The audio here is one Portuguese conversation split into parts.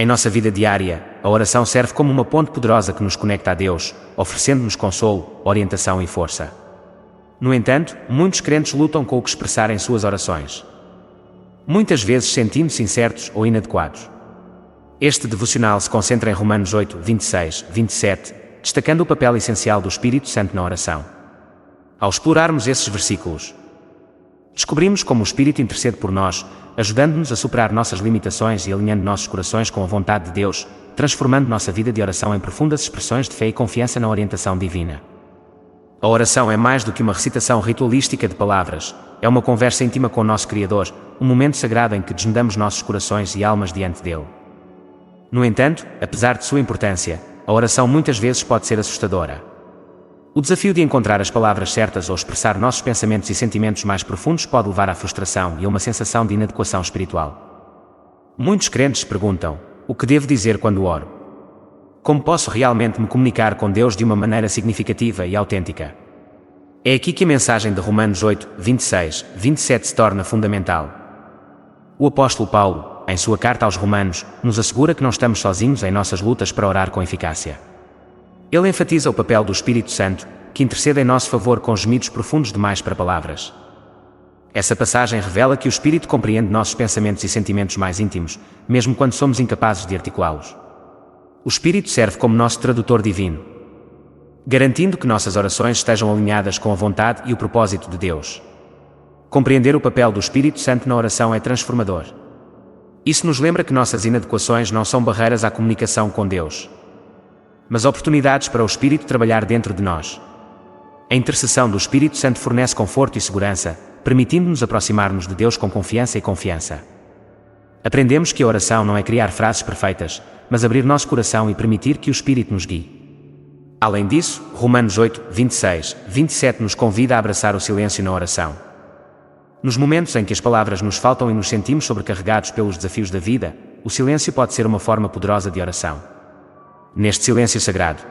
Em nossa vida diária, a oração serve como uma ponte poderosa que nos conecta a Deus, oferecendo-nos consolo, orientação e força. No entanto, muitos crentes lutam com o que expressar em suas orações, muitas vezes sentindo-se incertos ou inadequados. Este devocional se concentra em Romanos 8, 26, 27, destacando o papel essencial do Espírito Santo na oração. Ao explorarmos esses versículos, descobrimos como o Espírito intercede por nós, ajudando-nos a superar nossas limitações e alinhando nossos corações com a vontade de Deus, transformando nossa vida de oração em profundas expressões de fé e confiança na orientação divina. A oração é mais do que uma recitação ritualística de palavras, é uma conversa íntima com o nosso Criador, um momento sagrado em que desnudamos nossos corações e almas diante dele. No entanto, apesar de sua importância, a oração muitas vezes pode ser assustadora. O desafio de encontrar as palavras certas ou expressar nossos pensamentos e sentimentos mais profundos pode levar à frustração e a uma sensação de inadequação espiritual. Muitos crentes se perguntam: o que devo dizer quando oro? Como posso realmente me comunicar com Deus de uma maneira significativa e autêntica? É aqui que a mensagem de Romanos 8, 26, 27 se torna fundamental. O apóstolo Paulo, em sua carta aos Romanos, nos assegura que não estamos sozinhos em nossas lutas para orar com eficácia. Ele enfatiza o papel do Espírito Santo, que intercede em nosso favor com gemidos profundos demais para palavras. Essa passagem revela que o Espírito compreende nossos pensamentos e sentimentos mais íntimos, mesmo quando somos incapazes de articulá-los. O Espírito serve como nosso tradutor divino, garantindo que nossas orações estejam alinhadas com a vontade e o propósito de Deus. Compreender o papel do Espírito Santo na oração é transformador. Isso nos lembra que nossas inadequações não são barreiras à comunicação com Deus, mas oportunidades para o Espírito trabalhar dentro de nós. A intercessão do Espírito Santo fornece conforto e segurança, permitindo-nos aproximar-nos de Deus com confiança e confiança. Aprendemos que a oração não é criar frases perfeitas, mas abrir nosso coração e permitir que o Espírito nos guie. Além disso, Romanos 8, 26, 27 nos convida a abraçar o silêncio na oração. Nos momentos em que as palavras nos faltam e nos sentimos sobrecarregados pelos desafios da vida, o silêncio pode ser uma forma poderosa de oração. Neste silêncio sagrado,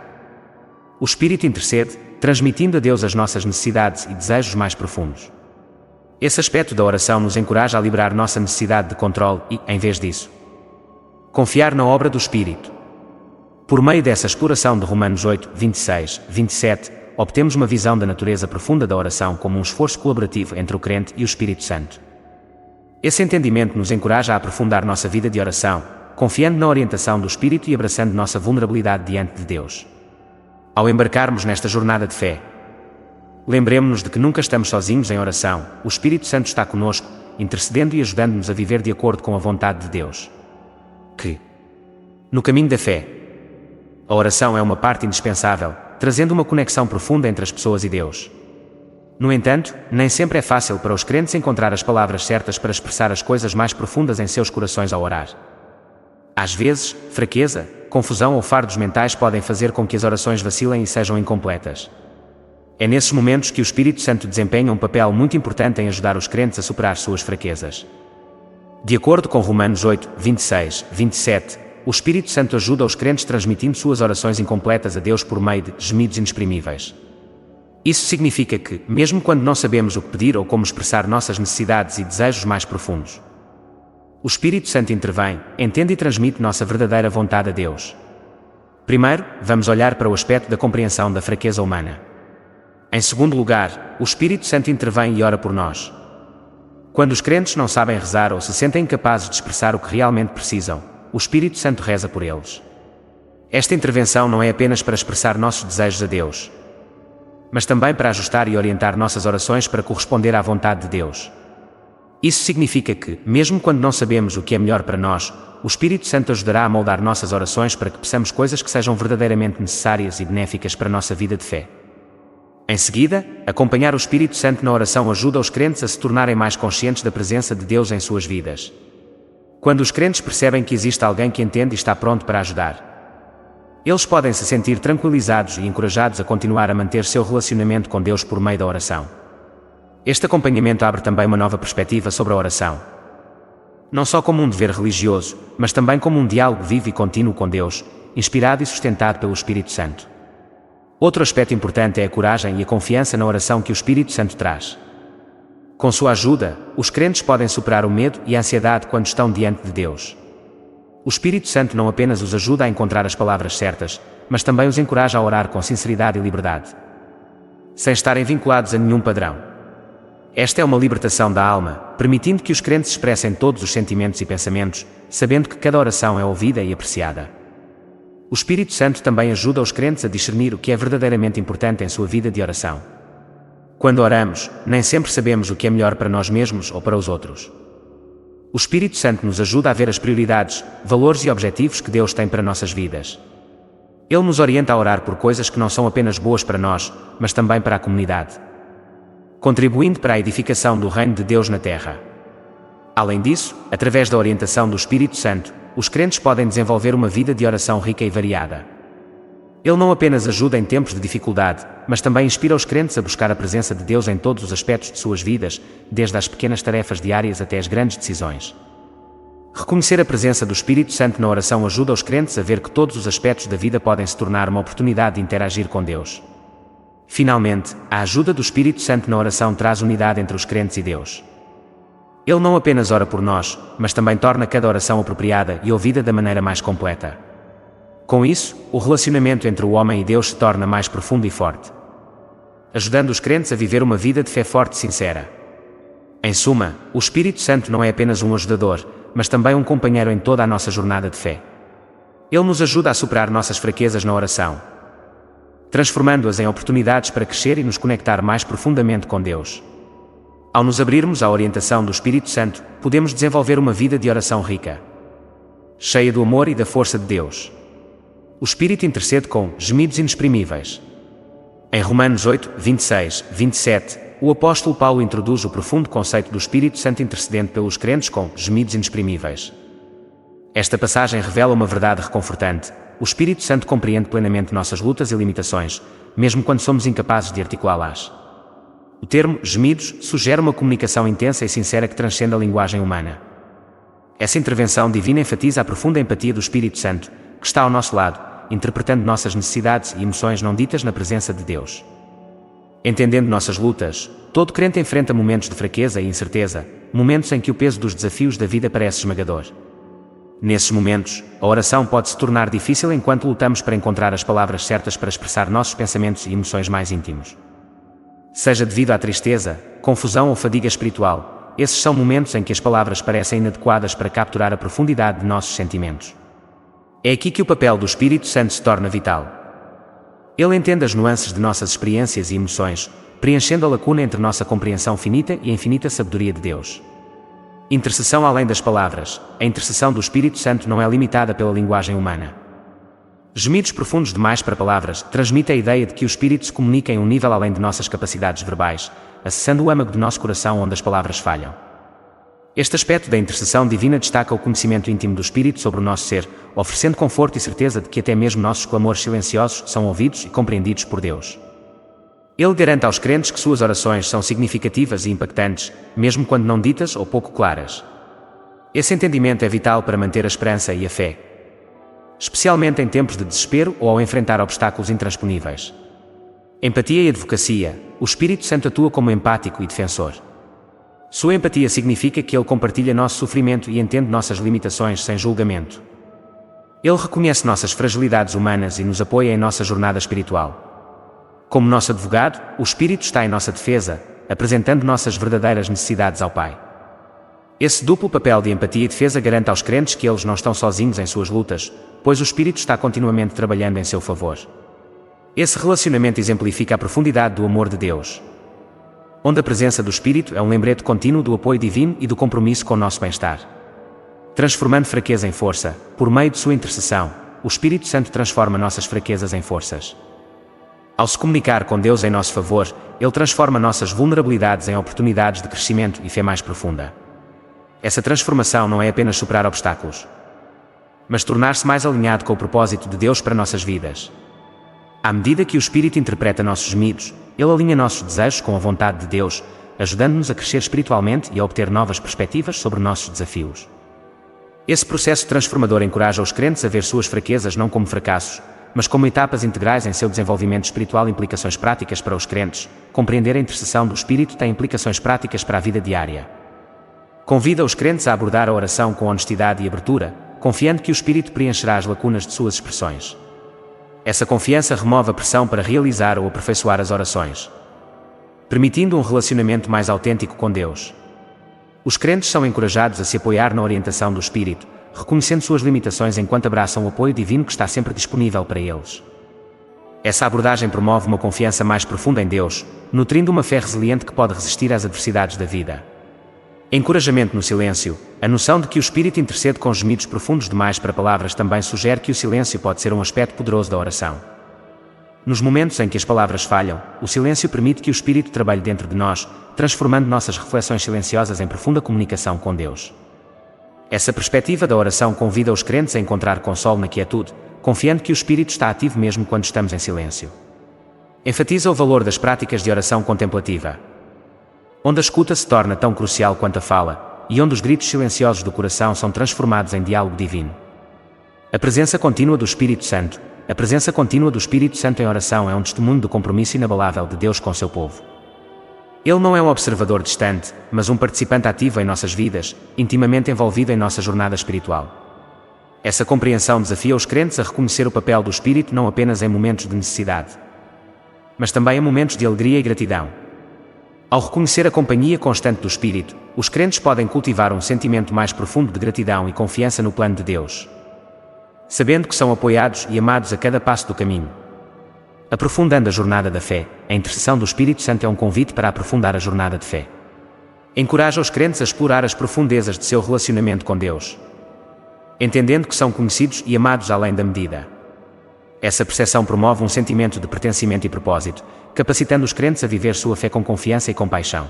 o Espírito intercede, transmitindo a Deus as nossas necessidades e desejos mais profundos. Esse aspecto da oração nos encoraja a liberar nossa necessidade de controle e, em vez disso, confiar na obra do Espírito. Por meio dessa exploração de Romanos 8, 26, 27, obtemos uma visão da natureza profunda da oração como um esforço colaborativo entre o crente e o Espírito Santo. Esse entendimento nos encoraja a aprofundar nossa vida de oração, confiando na orientação do Espírito e abraçando nossa vulnerabilidade diante de Deus. Ao embarcarmos nesta jornada de fé, lembremos-nos de que nunca estamos sozinhos em oração. O Espírito Santo está conosco, intercedendo e ajudando-nos a viver de acordo com a vontade de Deus. No caminho da fé, a oração é uma parte indispensável, trazendo uma conexão profunda entre as pessoas e Deus. No entanto, nem sempre é fácil para os crentes encontrar as palavras certas para expressar as coisas mais profundas em seus corações ao orar. Às vezes, fraqueza, confusão ou fardos mentais podem fazer com que as orações vacilem e sejam incompletas. É nesses momentos que o Espírito Santo desempenha um papel muito importante em ajudar os crentes a superar suas fraquezas. De acordo com Romanos 8, 26, 27, o Espírito Santo ajuda os crentes transmitindo suas orações incompletas a Deus por meio de gemidos inexprimíveis. Isso significa que, mesmo quando não sabemos o que pedir ou como expressar nossas necessidades e desejos mais profundos, o Espírito Santo intervém, entende e transmite nossa verdadeira vontade a Deus. Primeiro, vamos olhar para o aspecto da compreensão da fraqueza humana. Em segundo lugar, o Espírito Santo intervém e ora por nós. Quando os crentes não sabem rezar ou se sentem incapazes de expressar o que realmente precisam, o Espírito Santo reza por eles. Esta intervenção não é apenas para expressar nossos desejos a Deus, mas também para ajustar e orientar nossas orações para corresponder à vontade de Deus. Isso significa que, mesmo quando não sabemos o que é melhor para nós, o Espírito Santo ajudará a moldar nossas orações para que peçamos coisas que sejam verdadeiramente necessárias e benéficas para a nossa vida de fé. Em seguida, acompanhar o Espírito Santo na oração ajuda os crentes a se tornarem mais conscientes da presença de Deus em suas vidas. Quando os crentes percebem que existe alguém que entende e está pronto para ajudar, eles podem se sentir tranquilizados e encorajados a continuar a manter seu relacionamento com Deus por meio da oração. Este acompanhamento abre também uma nova perspectiva sobre a oração. Não só como um dever religioso, mas também como um diálogo vivo e contínuo com Deus, inspirado e sustentado pelo Espírito Santo. Outro aspecto importante é a coragem e a confiança na oração que o Espírito Santo traz. Com sua ajuda, os crentes podem superar o medo e a ansiedade quando estão diante de Deus. O Espírito Santo não apenas os ajuda a encontrar as palavras certas, mas também os encoraja a orar com sinceridade e liberdade, sem estarem vinculados a nenhum padrão. Esta é uma libertação da alma, permitindo que os crentes expressem todos os sentimentos e pensamentos, sabendo que cada oração é ouvida e apreciada. O Espírito Santo também ajuda os crentes a discernir o que é verdadeiramente importante em sua vida de oração. Quando oramos, nem sempre sabemos o que é melhor para nós mesmos ou para os outros. O Espírito Santo nos ajuda a ver as prioridades, valores e objetivos que Deus tem para nossas vidas. Ele nos orienta a orar por coisas que não são apenas boas para nós, mas também para a comunidade, contribuindo para a edificação do reino de Deus na terra. Além disso, através da orientação do Espírito Santo, os crentes podem desenvolver uma vida de oração rica e variada. Ele não apenas ajuda em tempos de dificuldade, mas também inspira os crentes a buscar a presença de Deus em todos os aspectos de suas vidas, desde as pequenas tarefas diárias até as grandes decisões. Reconhecer a presença do Espírito Santo na oração ajuda os crentes a ver que todos os aspectos da vida podem se tornar uma oportunidade de interagir com Deus. Finalmente, a ajuda do Espírito Santo na oração traz unidade entre os crentes e Deus. Ele não apenas ora por nós, mas também torna cada oração apropriada e ouvida da maneira mais completa. Com isso, o relacionamento entre o homem e Deus se torna mais profundo e forte, ajudando os crentes a viver uma vida de fé forte e sincera. Em suma, o Espírito Santo não é apenas um ajudador, mas também um companheiro em toda a nossa jornada de fé. Ele nos ajuda a superar nossas fraquezas na oração, transformando-as em oportunidades para crescer e nos conectar mais profundamente com Deus. Ao nos abrirmos à orientação do Espírito Santo, podemos desenvolver uma vida de oração rica, cheia do amor e da força de Deus. O Espírito intercede com gemidos inexprimíveis. Em Romanos 8, 26, 27, o apóstolo Paulo introduz o profundo conceito do Espírito Santo intercedendo pelos crentes com gemidos inexprimíveis. Esta passagem revela uma verdade reconfortante: o Espírito Santo compreende plenamente nossas lutas e limitações, mesmo quando somos incapazes de articulá-las. O termo gemidos sugere uma comunicação intensa e sincera que transcende a linguagem humana. Essa intervenção divina enfatiza a profunda empatia do Espírito Santo, que está ao nosso lado, interpretando nossas necessidades e emoções não ditas na presença de Deus. Entendendo nossas lutas, todo crente enfrenta momentos de fraqueza e incerteza, momentos em que o peso dos desafios da vida parece esmagador. Nesses momentos, a oração pode se tornar difícil enquanto lutamos para encontrar as palavras certas para expressar nossos pensamentos e emoções mais íntimos. Seja devido à tristeza, confusão ou fadiga espiritual, esses são momentos em que as palavras parecem inadequadas para capturar a profundidade de nossos sentimentos. É aqui que o papel do Espírito Santo se torna vital. Ele entende as nuances de nossas experiências e emoções, preenchendo a lacuna entre nossa compreensão finita e a infinita sabedoria de Deus. Intercessão além das palavras. A intercessão do Espírito Santo não é limitada pela linguagem humana. Gemidos profundos demais para palavras transmitem a ideia de que o Espírito se comunica em um nível além de nossas capacidades verbais, acessando o âmago do nosso coração onde as palavras falham. Este aspecto da intercessão divina destaca o conhecimento íntimo do Espírito sobre o nosso ser, oferecendo conforto e certeza de que até mesmo nossos clamores silenciosos são ouvidos e compreendidos por Deus. Ele garante aos crentes que suas orações são significativas e impactantes, mesmo quando não ditas ou pouco claras. Esse entendimento é vital para manter a esperança e a fé, especialmente em tempos de desespero ou ao enfrentar obstáculos intransponíveis. Empatia e advocacia. O Espírito Santo atua como empático e defensor. Sua empatia significa que ele compartilha nosso sofrimento e entende nossas limitações sem julgamento. Ele reconhece nossas fragilidades humanas e nos apoia em nossa jornada espiritual. Como nosso advogado, o Espírito está em nossa defesa, apresentando nossas verdadeiras necessidades ao Pai. Esse duplo papel de empatia e defesa garante aos crentes que eles não estão sozinhos em suas lutas, pois o Espírito está continuamente trabalhando em seu favor. Esse relacionamento exemplifica a profundidade do amor de Deus, onde a presença do Espírito é um lembrete contínuo do apoio divino e do compromisso com o nosso bem-estar. Transformando fraqueza em força, por meio de sua intercessão, o Espírito Santo transforma nossas fraquezas em forças. Ao se comunicar com Deus em nosso favor, Ele transforma nossas vulnerabilidades em oportunidades de crescimento e fé mais profunda. Essa transformação não é apenas superar obstáculos, mas tornar-se mais alinhado com o propósito de Deus para nossas vidas. À medida que o Espírito interpreta nossos gemidos, Ele alinha nossos desejos com a vontade de Deus, ajudando-nos a crescer espiritualmente e a obter novas perspectivas sobre nossos desafios. Esse processo transformador encoraja os crentes a ver suas fraquezas não como fracassos, mas como etapas integrais em seu desenvolvimento espiritual. Implicações práticas para os crentes. Compreender a intercessão do Espírito tem implicações práticas para a vida diária. Convida os crentes a abordar a oração com honestidade e abertura, confiando que o Espírito preencherá as lacunas de suas expressões. Essa confiança remove a pressão para realizar ou aperfeiçoar as orações, permitindo um relacionamento mais autêntico com Deus. Os crentes são encorajados a se apoiar na orientação do Espírito, reconhecendo suas limitações enquanto abraçam o apoio divino que está sempre disponível para eles. Essa abordagem promove uma confiança mais profunda em Deus, nutrindo uma fé resiliente que pode resistir às adversidades da vida. Encorajamento no silêncio. A noção de que o Espírito intercede com gemidos profundos demais para palavras também sugere que o silêncio pode ser um aspecto poderoso da oração. Nos momentos em que as palavras falham, o silêncio permite que o Espírito trabalhe dentro de nós, transformando nossas reflexões silenciosas em profunda comunicação com Deus. Essa perspectiva da oração convida os crentes a encontrar consolo na quietude, confiando que o Espírito está ativo mesmo quando estamos em silêncio. Enfatiza o valor das práticas de oração contemplativa, onde a escuta se torna tão crucial quanto a fala, e onde os gritos silenciosos do coração são transformados em diálogo divino. A presença contínua do Espírito Santo. A presença contínua do Espírito Santo em oração é um testemunho do compromisso inabalável de Deus com seu povo. Ele não é um observador distante, mas um participante ativo em nossas vidas, intimamente envolvido em nossa jornada espiritual. Essa compreensão desafia os crentes a reconhecer o papel do Espírito não apenas em momentos de necessidade, mas também em momentos de alegria e gratidão. Ao reconhecer a companhia constante do Espírito, os crentes podem cultivar um sentimento mais profundo de gratidão e confiança no plano de Deus, sabendo que são apoiados e amados a cada passo do caminho. Aprofundando a jornada da fé, a intercessão do Espírito Santo é um convite para aprofundar a jornada de fé. Encoraja os crentes a explorar as profundezas de seu relacionamento com Deus, entendendo que são conhecidos e amados além da medida. Essa percepção promove um sentimento de pertencimento e propósito, capacitando os crentes a viver sua fé com confiança e compaixão.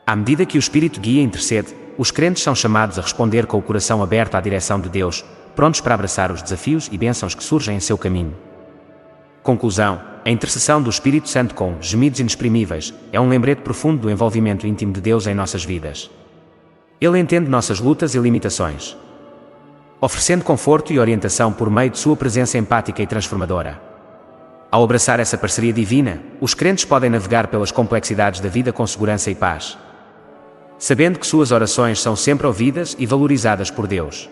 À medida que o Espírito guia e intercede, os crentes são chamados a responder com o coração aberto à direção de Deus, prontos para abraçar os desafios e bênçãos que surgem em seu caminho. Conclusão: a intercessão do Espírito Santo com gemidos inexprimíveis é um lembrete profundo do envolvimento íntimo de Deus em nossas vidas. Ele entende nossas lutas e limitações, oferecendo conforto e orientação por meio de sua presença empática e transformadora. Ao abraçar essa parceria divina, os crentes podem navegar pelas complexidades da vida com segurança e paz, sabendo que suas orações são sempre ouvidas e valorizadas por Deus.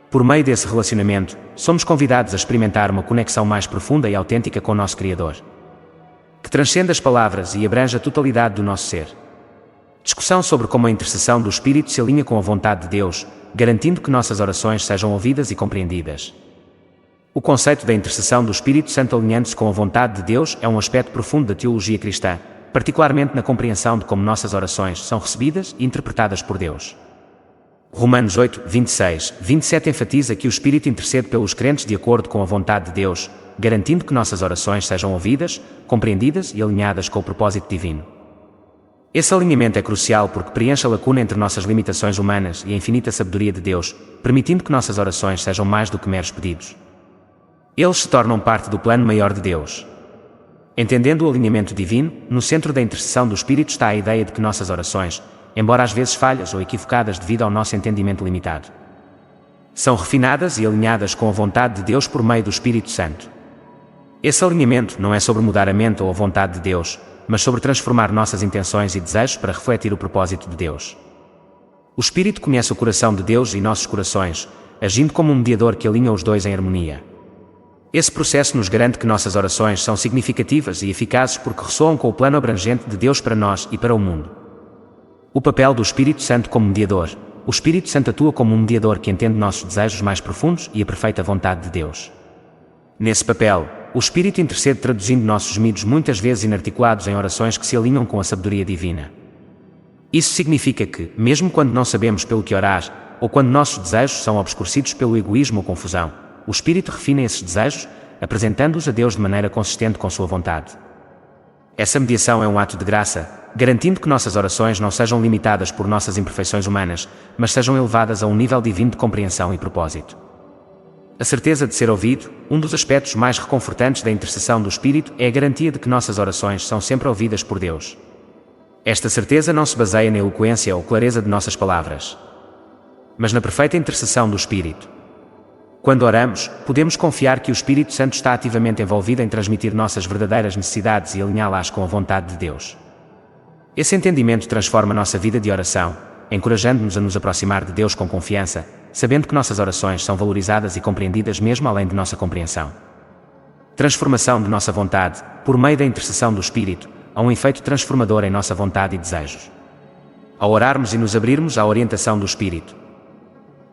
Por meio desse relacionamento, somos convidados a experimentar uma conexão mais profunda e autêntica com o nosso Criador, que transcende as palavras e abrange a totalidade do nosso ser. Discussão sobre como a intercessão do Espírito se alinha com a vontade de Deus, garantindo que nossas orações sejam ouvidas e compreendidas. O conceito da intercessão do Espírito Santo alinhando-se com a vontade de Deus é um aspecto profundo da teologia cristã, particularmente na compreensão de como nossas orações são recebidas e interpretadas por Deus. Romanos 8, 26, 27 enfatiza que o Espírito intercede pelos crentes de acordo com a vontade de Deus, garantindo que nossas orações sejam ouvidas, compreendidas e alinhadas com o propósito divino. Esse alinhamento é crucial porque preenche a lacuna entre nossas limitações humanas e a infinita sabedoria de Deus, permitindo que nossas orações sejam mais do que meros pedidos. Eles se tornam parte do plano maior de Deus. Entendendo o alinhamento divino, no centro da intercessão do Espírito está a ideia de que nossas orações, embora às vezes falhas ou equivocadas devido ao nosso entendimento limitado, são refinadas e alinhadas com a vontade de Deus por meio do Espírito Santo. Esse alinhamento não é sobre mudar a mente ou a vontade de Deus, mas sobre transformar nossas intenções e desejos para refletir o propósito de Deus. O Espírito conhece o coração de Deus e nossos corações, agindo como um mediador que alinha os dois em harmonia. Esse processo nos garante que nossas orações são significativas e eficazes porque ressoam com o plano abrangente de Deus para nós e para o mundo. O papel do Espírito Santo como mediador. O Espírito Santo atua como um mediador que entende nossos desejos mais profundos e a perfeita vontade de Deus. Nesse papel, o Espírito intercede traduzindo nossos gemidos muitas vezes inarticulados em orações que se alinham com a sabedoria divina. Isso significa que, mesmo quando não sabemos pelo que orar, ou quando nossos desejos são obscurecidos pelo egoísmo ou confusão, o Espírito refina esses desejos, apresentando-os a Deus de maneira consistente com sua vontade. Essa mediação é um ato de graça, garantindo que nossas orações não sejam limitadas por nossas imperfeições humanas, mas sejam elevadas a um nível divino de compreensão e propósito. A certeza de ser ouvido, um dos aspectos mais reconfortantes da intercessão do Espírito é a garantia de que nossas orações são sempre ouvidas por Deus. Esta certeza não se baseia na eloquência ou clareza de nossas palavras, mas na perfeita intercessão do Espírito. Quando oramos, podemos confiar que o Espírito Santo está ativamente envolvido em transmitir nossas verdadeiras necessidades e alinhá-las com a vontade de Deus. Esse entendimento transforma nossa vida de oração, encorajando-nos a nos aproximar de Deus com confiança, sabendo que nossas orações são valorizadas e compreendidas mesmo além de nossa compreensão. Transformação de nossa vontade, por meio da intercessão do Espírito, há um efeito transformador em nossa vontade e desejos. Ao orarmos e nos abrirmos à orientação do Espírito,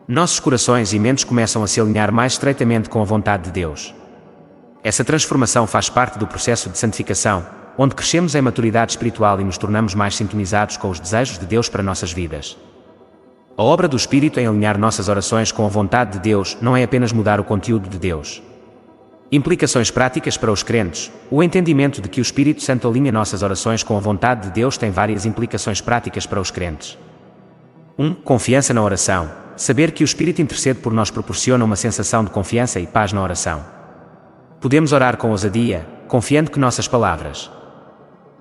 nossos corações e mentes começam a se alinhar mais estreitamente com a vontade de Deus. Essa transformação faz parte do processo de santificação, onde crescemos em maturidade espiritual e nos tornamos mais sintonizados com os desejos de Deus para nossas vidas. A obra do Espírito em alinhar nossas orações com a vontade de Deus não é apenas mudar o conteúdo de Deus. Implicações práticas para os crentes. O entendimento de que o Espírito Santo alinha nossas orações com a vontade de Deus tem várias implicações práticas para os crentes. 1. Confiança na oração. Saber que o Espírito intercede por nós proporciona uma sensação de confiança e paz na oração. Podemos orar com ousadia, confiando que nossas palavras,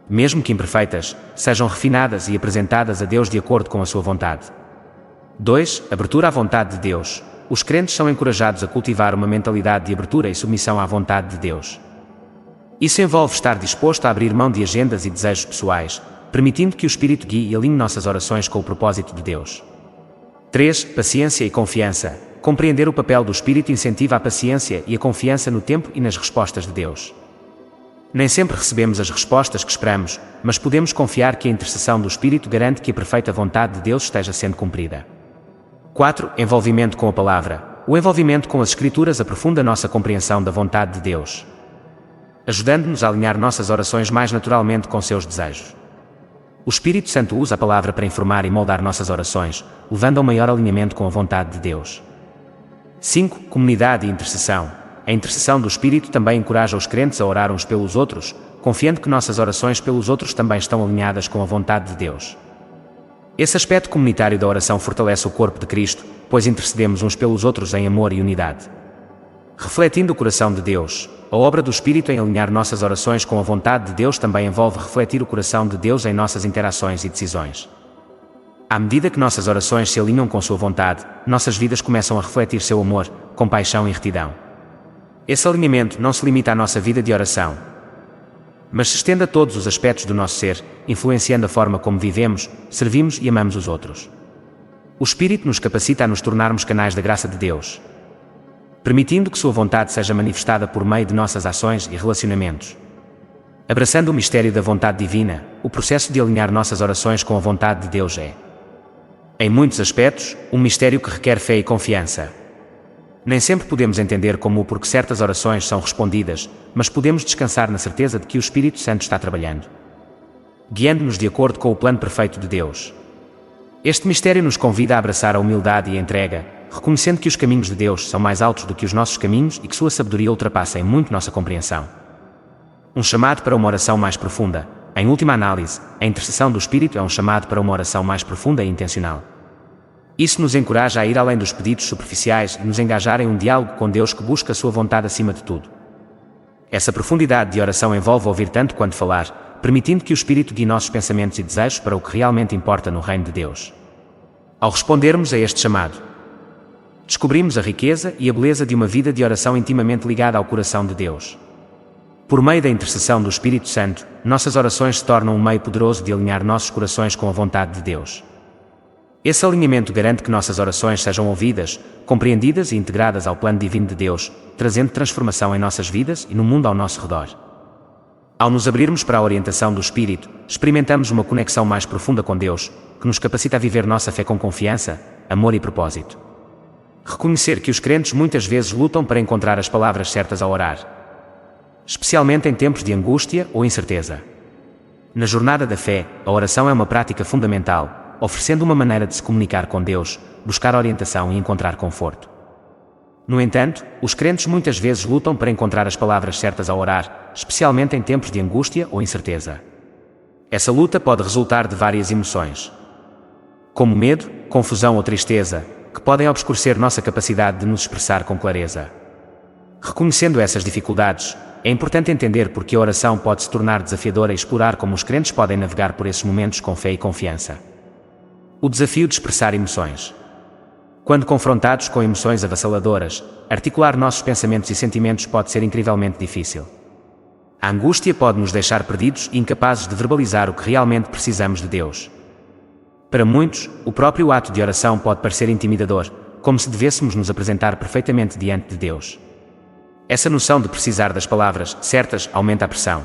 mesmo que imperfeitas, sejam refinadas e apresentadas a Deus de acordo com a sua vontade. 2. Abertura à vontade de Deus. Os crentes são encorajados a cultivar uma mentalidade de abertura e submissão à vontade de Deus. Isso envolve estar disposto a abrir mão de agendas e desejos pessoais, permitindo que o Espírito guie e alinhe nossas orações com o propósito de Deus. 3. Paciência e confiança. Compreender o papel do Espírito incentiva a paciência e a confiança no tempo e nas respostas de Deus. Nem sempre recebemos as respostas que esperamos, mas podemos confiar que a intercessão do Espírito garante que a perfeita vontade de Deus esteja sendo cumprida. 4. Envolvimento com a palavra. O envolvimento com as Escrituras aprofunda nossa compreensão da vontade de Deus, ajudando-nos a alinhar nossas orações mais naturalmente com seus desejos. O Espírito Santo usa a palavra para informar e moldar nossas orações, levando a um maior alinhamento com a vontade de Deus. 5. Comunidade e intercessão. A intercessão do Espírito também encoraja os crentes a orar uns pelos outros, confiando que nossas orações pelos outros também estão alinhadas com a vontade de Deus. Esse aspecto comunitário da oração fortalece o corpo de Cristo, pois intercedemos uns pelos outros em amor e unidade. Refletindo o coração de Deus. A obra do Espírito em alinhar nossas orações com a vontade de Deus também envolve refletir o coração de Deus em nossas interações e decisões. À medida que nossas orações se alinham com sua vontade, nossas vidas começam a refletir seu amor, compaixão e retidão. Esse alinhamento não se limita à nossa vida de oração, mas se estende a todos os aspectos do nosso ser, influenciando a forma como vivemos, servimos e amamos os outros. O Espírito nos capacita a nos tornarmos canais da graça de Deus, permitindo que sua vontade seja manifestada por meio de nossas ações e relacionamentos. Abraçando o mistério da vontade divina, o processo de alinhar nossas orações com a vontade de Deus é, em muitos aspectos, um mistério que requer fé e confiança. Nem sempre podemos entender como ou por que certas orações são respondidas, mas podemos descansar na certeza de que o Espírito Santo está trabalhando, guiando-nos de acordo com o plano perfeito de Deus. Este mistério nos convida a abraçar a humildade e a entrega, reconhecendo que os caminhos de Deus são mais altos do que os nossos caminhos e que sua sabedoria ultrapassa em muito nossa compreensão. Um chamado para uma oração mais profunda. Em última análise, a intercessão do Espírito é um chamado para uma oração mais profunda e intencional. Isso nos encoraja a ir além dos pedidos superficiais e nos engajar em um diálogo com Deus que busca a sua vontade acima de tudo. Essa profundidade de oração envolve ouvir tanto quanto falar, permitindo que o Espírito guie nossos pensamentos e desejos para o que realmente importa no reino de Deus. Ao respondermos a este chamado, descobrimos a riqueza e a beleza de uma vida de oração intimamente ligada ao coração de Deus. Por meio da intercessão do Espírito Santo, nossas orações se tornam um meio poderoso de alinhar nossos corações com a vontade de Deus. Esse alinhamento garante que nossas orações sejam ouvidas, compreendidas e integradas ao plano divino de Deus, trazendo transformação em nossas vidas e no mundo ao nosso redor. Ao nos abrirmos para a orientação do Espírito, experimentamos uma conexão mais profunda com Deus, que nos capacita a viver nossa fé com confiança, amor e propósito. Reconhecer que os crentes muitas vezes lutam para encontrar as palavras certas ao orar, especialmente em tempos de angústia ou incerteza. Na jornada da fé, a oração é uma prática fundamental, oferecendo uma maneira de se comunicar com Deus, buscar orientação e encontrar conforto. No entanto, os crentes muitas vezes lutam para encontrar as palavras certas ao orar, especialmente em tempos de angústia ou incerteza. Essa luta pode resultar de várias emoções, como medo, confusão ou tristeza, que podem obscurecer nossa capacidade de nos expressar com clareza. Reconhecendo essas dificuldades, é importante entender por que a oração pode se tornar desafiadora e explorar como os crentes podem navegar por esses momentos com fé e confiança. O desafio de expressar emoções. Quando confrontados com emoções avassaladoras, articular nossos pensamentos e sentimentos pode ser incrivelmente difícil. A angústia pode nos deixar perdidos e incapazes de verbalizar o que realmente precisamos de Deus. Para muitos, o próprio ato de oração pode parecer intimidador, como se devêssemos nos apresentar perfeitamente diante de Deus. Essa noção de precisar das palavras certas aumenta a pressão,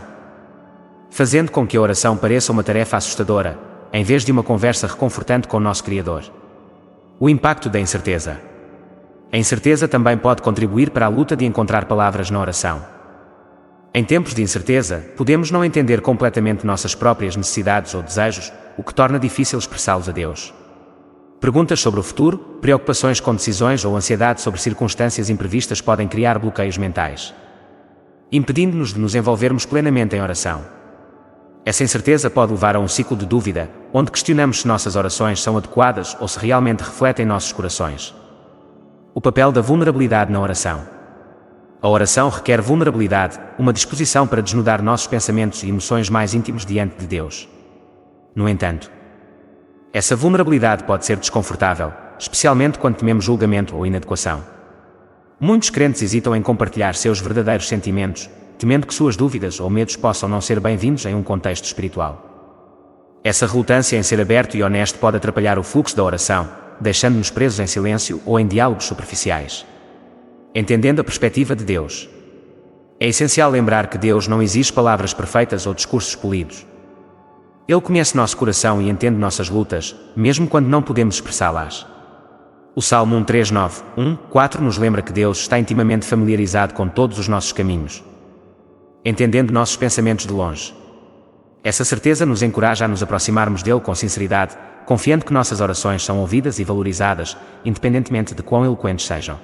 fazendo com que a oração pareça uma tarefa assustadora, em vez de uma conversa reconfortante com o nosso Criador. O impacto da incerteza. A incerteza também pode contribuir para a luta de encontrar palavras na oração. Em tempos de incerteza, podemos não entender completamente nossas próprias necessidades ou desejos, o que torna difícil expressá-los a Deus. Perguntas sobre o futuro, preocupações com decisões ou ansiedade sobre circunstâncias imprevistas podem criar bloqueios mentais, impedindo-nos de nos envolvermos plenamente em oração. Essa incerteza pode levar a um ciclo de dúvida, onde questionamos se nossas orações são adequadas ou se realmente refletem nossos corações. O papel da vulnerabilidade na oração. A oração requer vulnerabilidade, uma disposição para desnudar nossos pensamentos e emoções mais íntimos diante de Deus. No entanto, essa vulnerabilidade pode ser desconfortável, especialmente quando tememos julgamento ou inadequação. Muitos crentes hesitam em compartilhar seus verdadeiros sentimentos, temendo que suas dúvidas ou medos possam não ser bem-vindos em um contexto espiritual. Essa relutância em ser aberto e honesto pode atrapalhar o fluxo da oração, deixando-nos presos em silêncio ou em diálogos superficiais. Entendendo a perspectiva de Deus. É essencial lembrar que Deus não exige palavras perfeitas ou discursos polidos. Ele conhece nosso coração e entende nossas lutas, mesmo quando não podemos expressá-las. O Salmo 139:1-4 nos lembra que Deus está intimamente familiarizado com todos os nossos caminhos, entendendo nossos pensamentos de longe. Essa certeza nos encoraja a nos aproximarmos dele com sinceridade, confiando que nossas orações são ouvidas e valorizadas, independentemente de quão eloquentes sejam.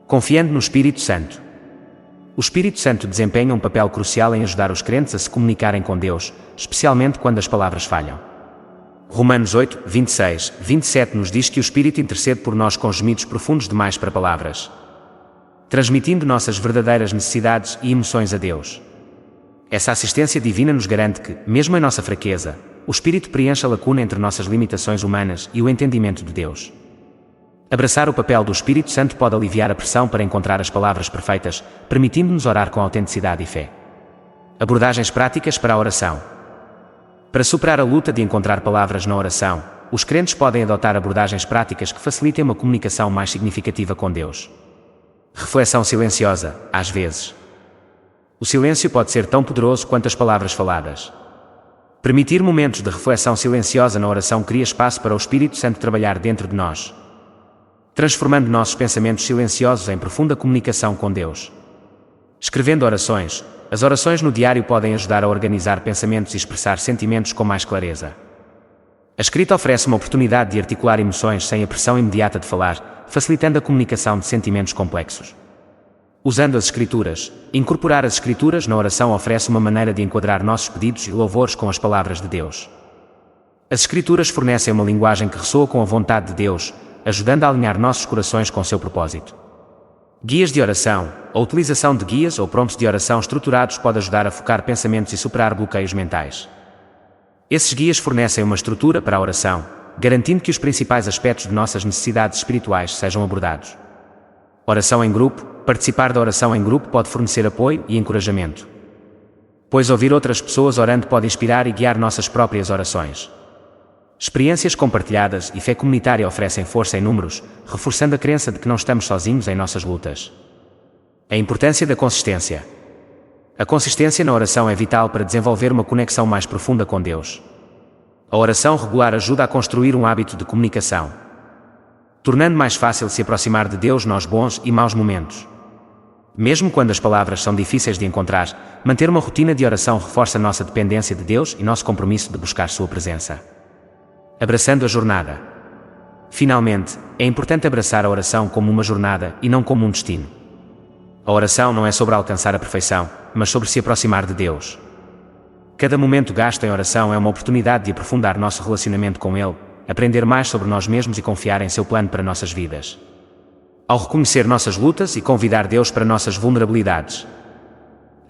Confiando no Espírito Santo. O Espírito Santo desempenha um papel crucial em ajudar os crentes a se comunicarem com Deus, especialmente quando as palavras falham. Romanos 8:26-27 nos diz que o Espírito intercede por nós com gemidos profundos demais para palavras, transmitindo nossas verdadeiras necessidades e emoções a Deus. Essa assistência divina nos garante que, mesmo em nossa fraqueza, o Espírito preenche a lacuna entre nossas limitações humanas e o entendimento de Deus. Abraçar o papel do Espírito Santo pode aliviar a pressão para encontrar as palavras perfeitas, permitindo-nos orar com autenticidade e fé. Abordagens práticas para a oração. Para superar a luta de encontrar palavras na oração, os crentes podem adotar abordagens práticas que facilitem uma comunicação mais significativa com Deus. Reflexão silenciosa, às vezes. O silêncio pode ser tão poderoso quanto as palavras faladas. Permitir momentos de reflexão silenciosa na oração cria espaço para o Espírito Santo trabalhar dentro de nós, transformando nossos pensamentos silenciosos em profunda comunicação com Deus. Escrevendo orações. As orações no diário podem ajudar a organizar pensamentos e expressar sentimentos com mais clareza. A escrita oferece uma oportunidade de articular emoções sem a pressão imediata de falar, facilitando a comunicação de sentimentos complexos. Usando as Escrituras. Incorporar as Escrituras na oração oferece uma maneira de enquadrar nossos pedidos e louvores com as palavras de Deus. As Escrituras fornecem uma linguagem que ressoa com a vontade de Deus, ajudando a alinhar nossos corações com seu propósito. Guias de oração. A utilização de guias ou prompts de oração estruturados pode ajudar a focar pensamentos e superar bloqueios mentais. Esses guias fornecem uma estrutura para a oração, garantindo que os principais aspectos de nossas necessidades espirituais sejam abordados. Oração em grupo. Participar da oração em grupo pode fornecer apoio e encorajamento, pois ouvir outras pessoas orando pode inspirar e guiar nossas próprias orações. Experiências compartilhadas e fé comunitária oferecem força em números, reforçando a crença de que não estamos sozinhos em nossas lutas. A importância da consistência. A consistência na oração é vital para desenvolver uma conexão mais profunda com Deus. A oração regular ajuda a construir um hábito de comunicação, tornando mais fácil se aproximar de Deus nos bons e maus momentos. Mesmo quando as palavras são difíceis de encontrar, manter uma rotina de oração reforça nossa dependência de Deus e nosso compromisso de buscar sua presença. Abraçando a jornada. Finalmente, é importante abraçar a oração como uma jornada e não como um destino. A oração não é sobre alcançar a perfeição, mas sobre se aproximar de Deus. Cada momento gasto em oração é uma oportunidade de aprofundar nosso relacionamento com Ele, aprender mais sobre nós mesmos e confiar em seu plano para nossas vidas. Ao reconhecer nossas lutas e convidar Deus para nossas vulnerabilidades,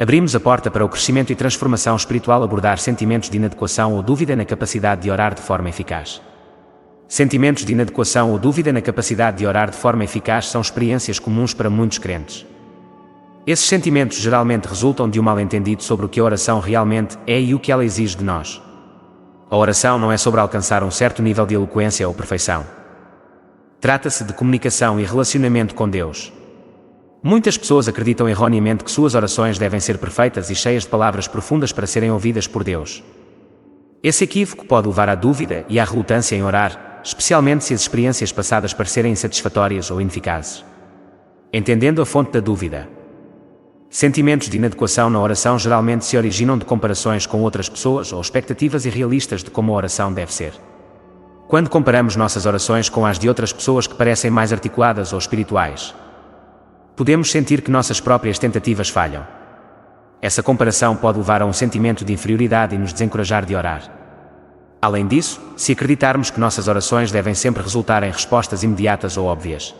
abrimos a porta para o crescimento e transformação espiritual. Abordar sentimentos de inadequação ou dúvida na capacidade de orar de forma eficaz. Sentimentos de inadequação ou dúvida na capacidade de orar de forma eficaz são experiências comuns para muitos crentes. Esses sentimentos geralmente resultam de um mal-entendido sobre o que a oração realmente é e o que ela exige de nós. A oração não é sobre alcançar um certo nível de eloquência ou perfeição. Trata-se de comunicação e relacionamento com Deus. Muitas pessoas acreditam erroneamente que suas orações devem ser perfeitas e cheias de palavras profundas para serem ouvidas por Deus. Esse equívoco pode levar à dúvida e à relutância em orar, especialmente se as experiências passadas parecerem insatisfatórias ou ineficazes. Entendendo a fonte da dúvida. Sentimentos de inadequação na oração geralmente se originam de comparações com outras pessoas ou expectativas irrealistas de como a oração deve ser. Quando comparamos nossas orações com as de outras pessoas que parecem mais articuladas ou espirituais, podemos sentir que nossas próprias tentativas falham. Essa comparação pode levar a um sentimento de inferioridade e nos desencorajar de orar. Além disso, se acreditarmos que nossas orações devem sempre resultar em respostas imediatas ou óbvias,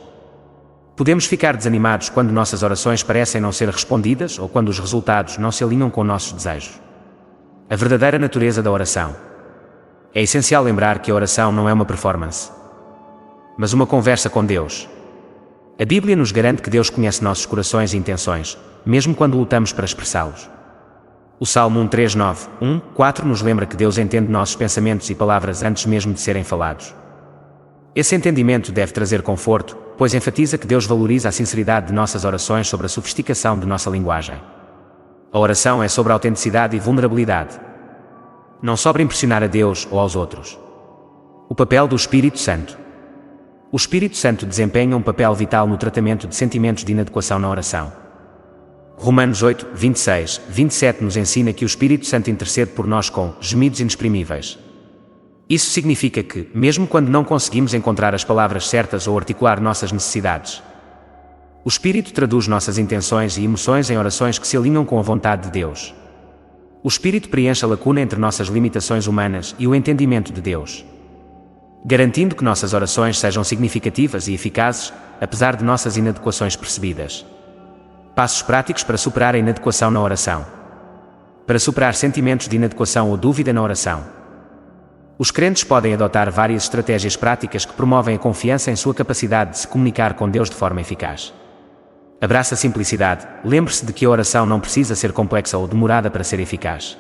podemos ficar desanimados quando nossas orações parecem não ser respondidas ou quando os resultados não se alinham com nossos desejos. A verdadeira natureza da oração. É essencial lembrar que a oração não é uma performance, mas uma conversa com Deus. A Bíblia nos garante que Deus conhece nossos corações e intenções, mesmo quando lutamos para expressá-los. O Salmo 139:1-4 nos lembra que Deus entende nossos pensamentos e palavras antes mesmo de serem falados. Esse entendimento deve trazer conforto, pois enfatiza que Deus valoriza a sinceridade de nossas orações sobre a sofisticação de nossa linguagem. A oração é sobre a autenticidade e vulnerabilidade, não sobre impressionar a Deus ou aos outros. O papel do Espírito Santo. O Espírito Santo desempenha um papel vital no tratamento de sentimentos de inadequação na oração. Romanos 8:26-27 nos ensina que o Espírito Santo intercede por nós com gemidos inexprimíveis. Isso significa que, mesmo quando não conseguimos encontrar as palavras certas ou articular nossas necessidades, o Espírito traduz nossas intenções e emoções em orações que se alinham com a vontade de Deus. O Espírito preenche a lacuna entre nossas limitações humanas e o entendimento de Deus, garantindo que nossas orações sejam significativas e eficazes, apesar de nossas inadequações percebidas. Passos práticos para superar a inadequação na oração. Para superar sentimentos de inadequação ou dúvida na oração, os crentes podem adotar várias estratégias práticas que promovem a confiança em sua capacidade de se comunicar com Deus de forma eficaz. Abraça a simplicidade. Lembre-se de que a oração não precisa ser complexa ou demorada para ser eficaz.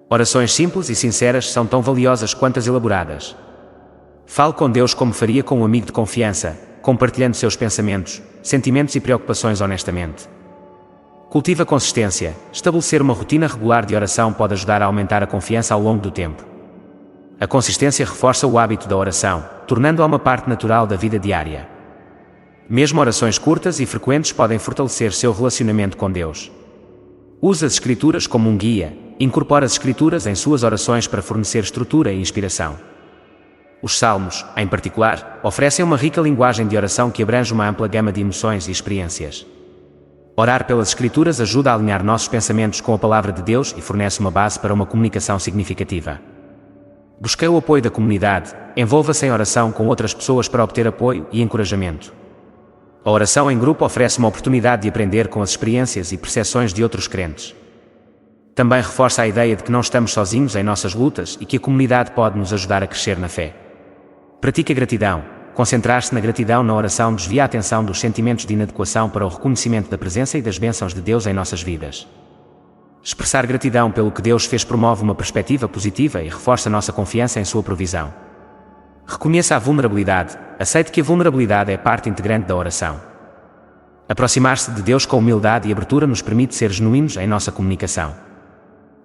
Orações simples e sinceras são tão valiosas quanto as elaboradas. Fale com Deus como faria com um amigo de confiança, compartilhando seus pensamentos, sentimentos e preocupações honestamente. Cultive a consistência. Estabelecer uma rotina regular de oração pode ajudar a aumentar a confiança ao longo do tempo. A consistência reforça o hábito da oração, tornando-a uma parte natural da vida diária. Mesmo orações curtas e frequentes podem fortalecer seu relacionamento com Deus. Use as Escrituras como um guia. Incorpore as Escrituras em suas orações para fornecer estrutura e inspiração. Os Salmos, em particular, oferecem uma rica linguagem de oração que abrange uma ampla gama de emoções e experiências. Orar pelas Escrituras ajuda a alinhar nossos pensamentos com a Palavra de Deus e fornece uma base para uma comunicação significativa. Busque o apoio da comunidade. Envolva-se em oração com outras pessoas para obter apoio e encorajamento. A oração em grupo oferece uma oportunidade de aprender com as experiências e percepções de outros crentes. Também reforça a ideia de que não estamos sozinhos em nossas lutas e que a comunidade pode nos ajudar a crescer na fé. Pratique a gratidão. Concentrar-se na gratidão na oração desvia a atenção dos sentimentos de inadequação para o reconhecimento da presença e das bênçãos de Deus em nossas vidas. Expressar gratidão pelo que Deus fez promove uma perspectiva positiva e reforça nossa confiança em sua provisão. Reconheça a vulnerabilidade. Aceite que a vulnerabilidade é parte integrante da oração. Aproximar-se de Deus com humildade e abertura nos permite ser genuínos em nossa comunicação.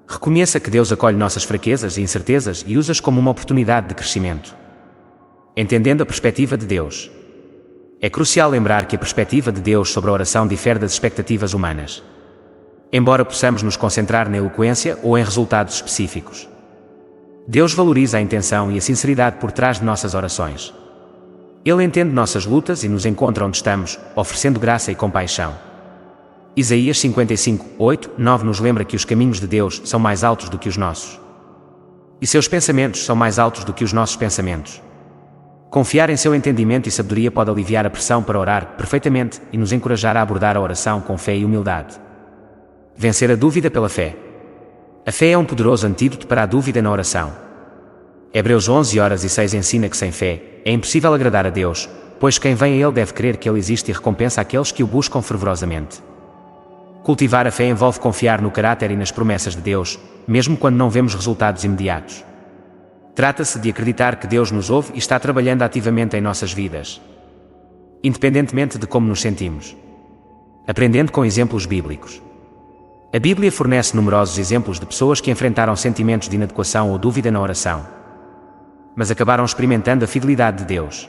Reconheça que Deus acolhe nossas fraquezas e incertezas e usa-as como uma oportunidade de crescimento. Entendendo a perspectiva de Deus. É crucial lembrar que a perspectiva de Deus sobre a oração difere das expectativas humanas. Embora possamos nos concentrar na eloquência ou em resultados específicos, Deus valoriza a intenção e a sinceridade por trás de nossas orações. Ele entende nossas lutas e nos encontra onde estamos, oferecendo graça e compaixão. Isaías 55:8-9 nos lembra que os caminhos de Deus são mais altos do que os nossos, e seus pensamentos são mais altos do que os nossos pensamentos. Confiar em seu entendimento e sabedoria pode aliviar a pressão para orar perfeitamente e nos encorajar a abordar a oração com fé e humildade. Vencer a dúvida pela fé. A fé é um poderoso antídoto para a dúvida na oração. Hebreus 11:6 ensina que sem fé é impossível agradar a Deus, pois quem vem a Ele deve crer que Ele existe e recompensa aqueles que o buscam fervorosamente. Cultivar a fé envolve confiar no caráter e nas promessas de Deus, mesmo quando não vemos resultados imediatos. Trata-se de acreditar que Deus nos ouve e está trabalhando ativamente em nossas vidas, independentemente de como nos sentimos. Aprendendo com exemplos bíblicos. A Bíblia fornece numerosos exemplos de pessoas que enfrentaram sentimentos de inadequação ou dúvida na oração, mas acabaram experimentando a fidelidade de Deus.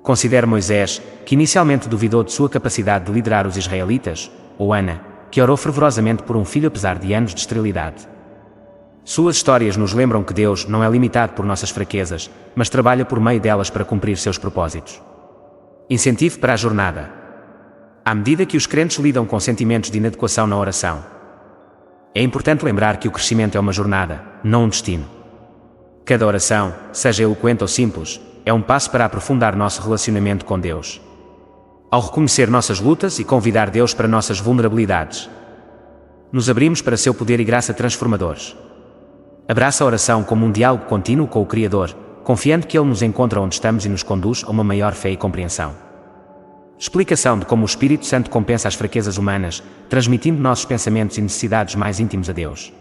Considere Moisés, que inicialmente duvidou de sua capacidade de liderar os israelitas, ou Ana, que orou fervorosamente por um filho apesar de anos de esterilidade. Suas histórias nos lembram que Deus não é limitado por nossas fraquezas, mas trabalha por meio delas para cumprir seus propósitos. Incentivo para a jornada. À medida que os crentes lidam com sentimentos de inadequação na oração, é importante lembrar que o crescimento é uma jornada, não um destino. Cada oração, seja eloquente ou simples, é um passo para aprofundar nosso relacionamento com Deus. Ao reconhecer nossas lutas e convidar Deus para nossas vulnerabilidades, nos abrimos para seu poder e graça transformadores. Abraça a oração como um diálogo contínuo com o Criador, confiando que Ele nos encontra onde estamos e nos conduz a uma maior fé e compreensão. Explicação de como o Espírito Santo compensa as fraquezas humanas, transmitindo nossos pensamentos e necessidades mais íntimos a Deus.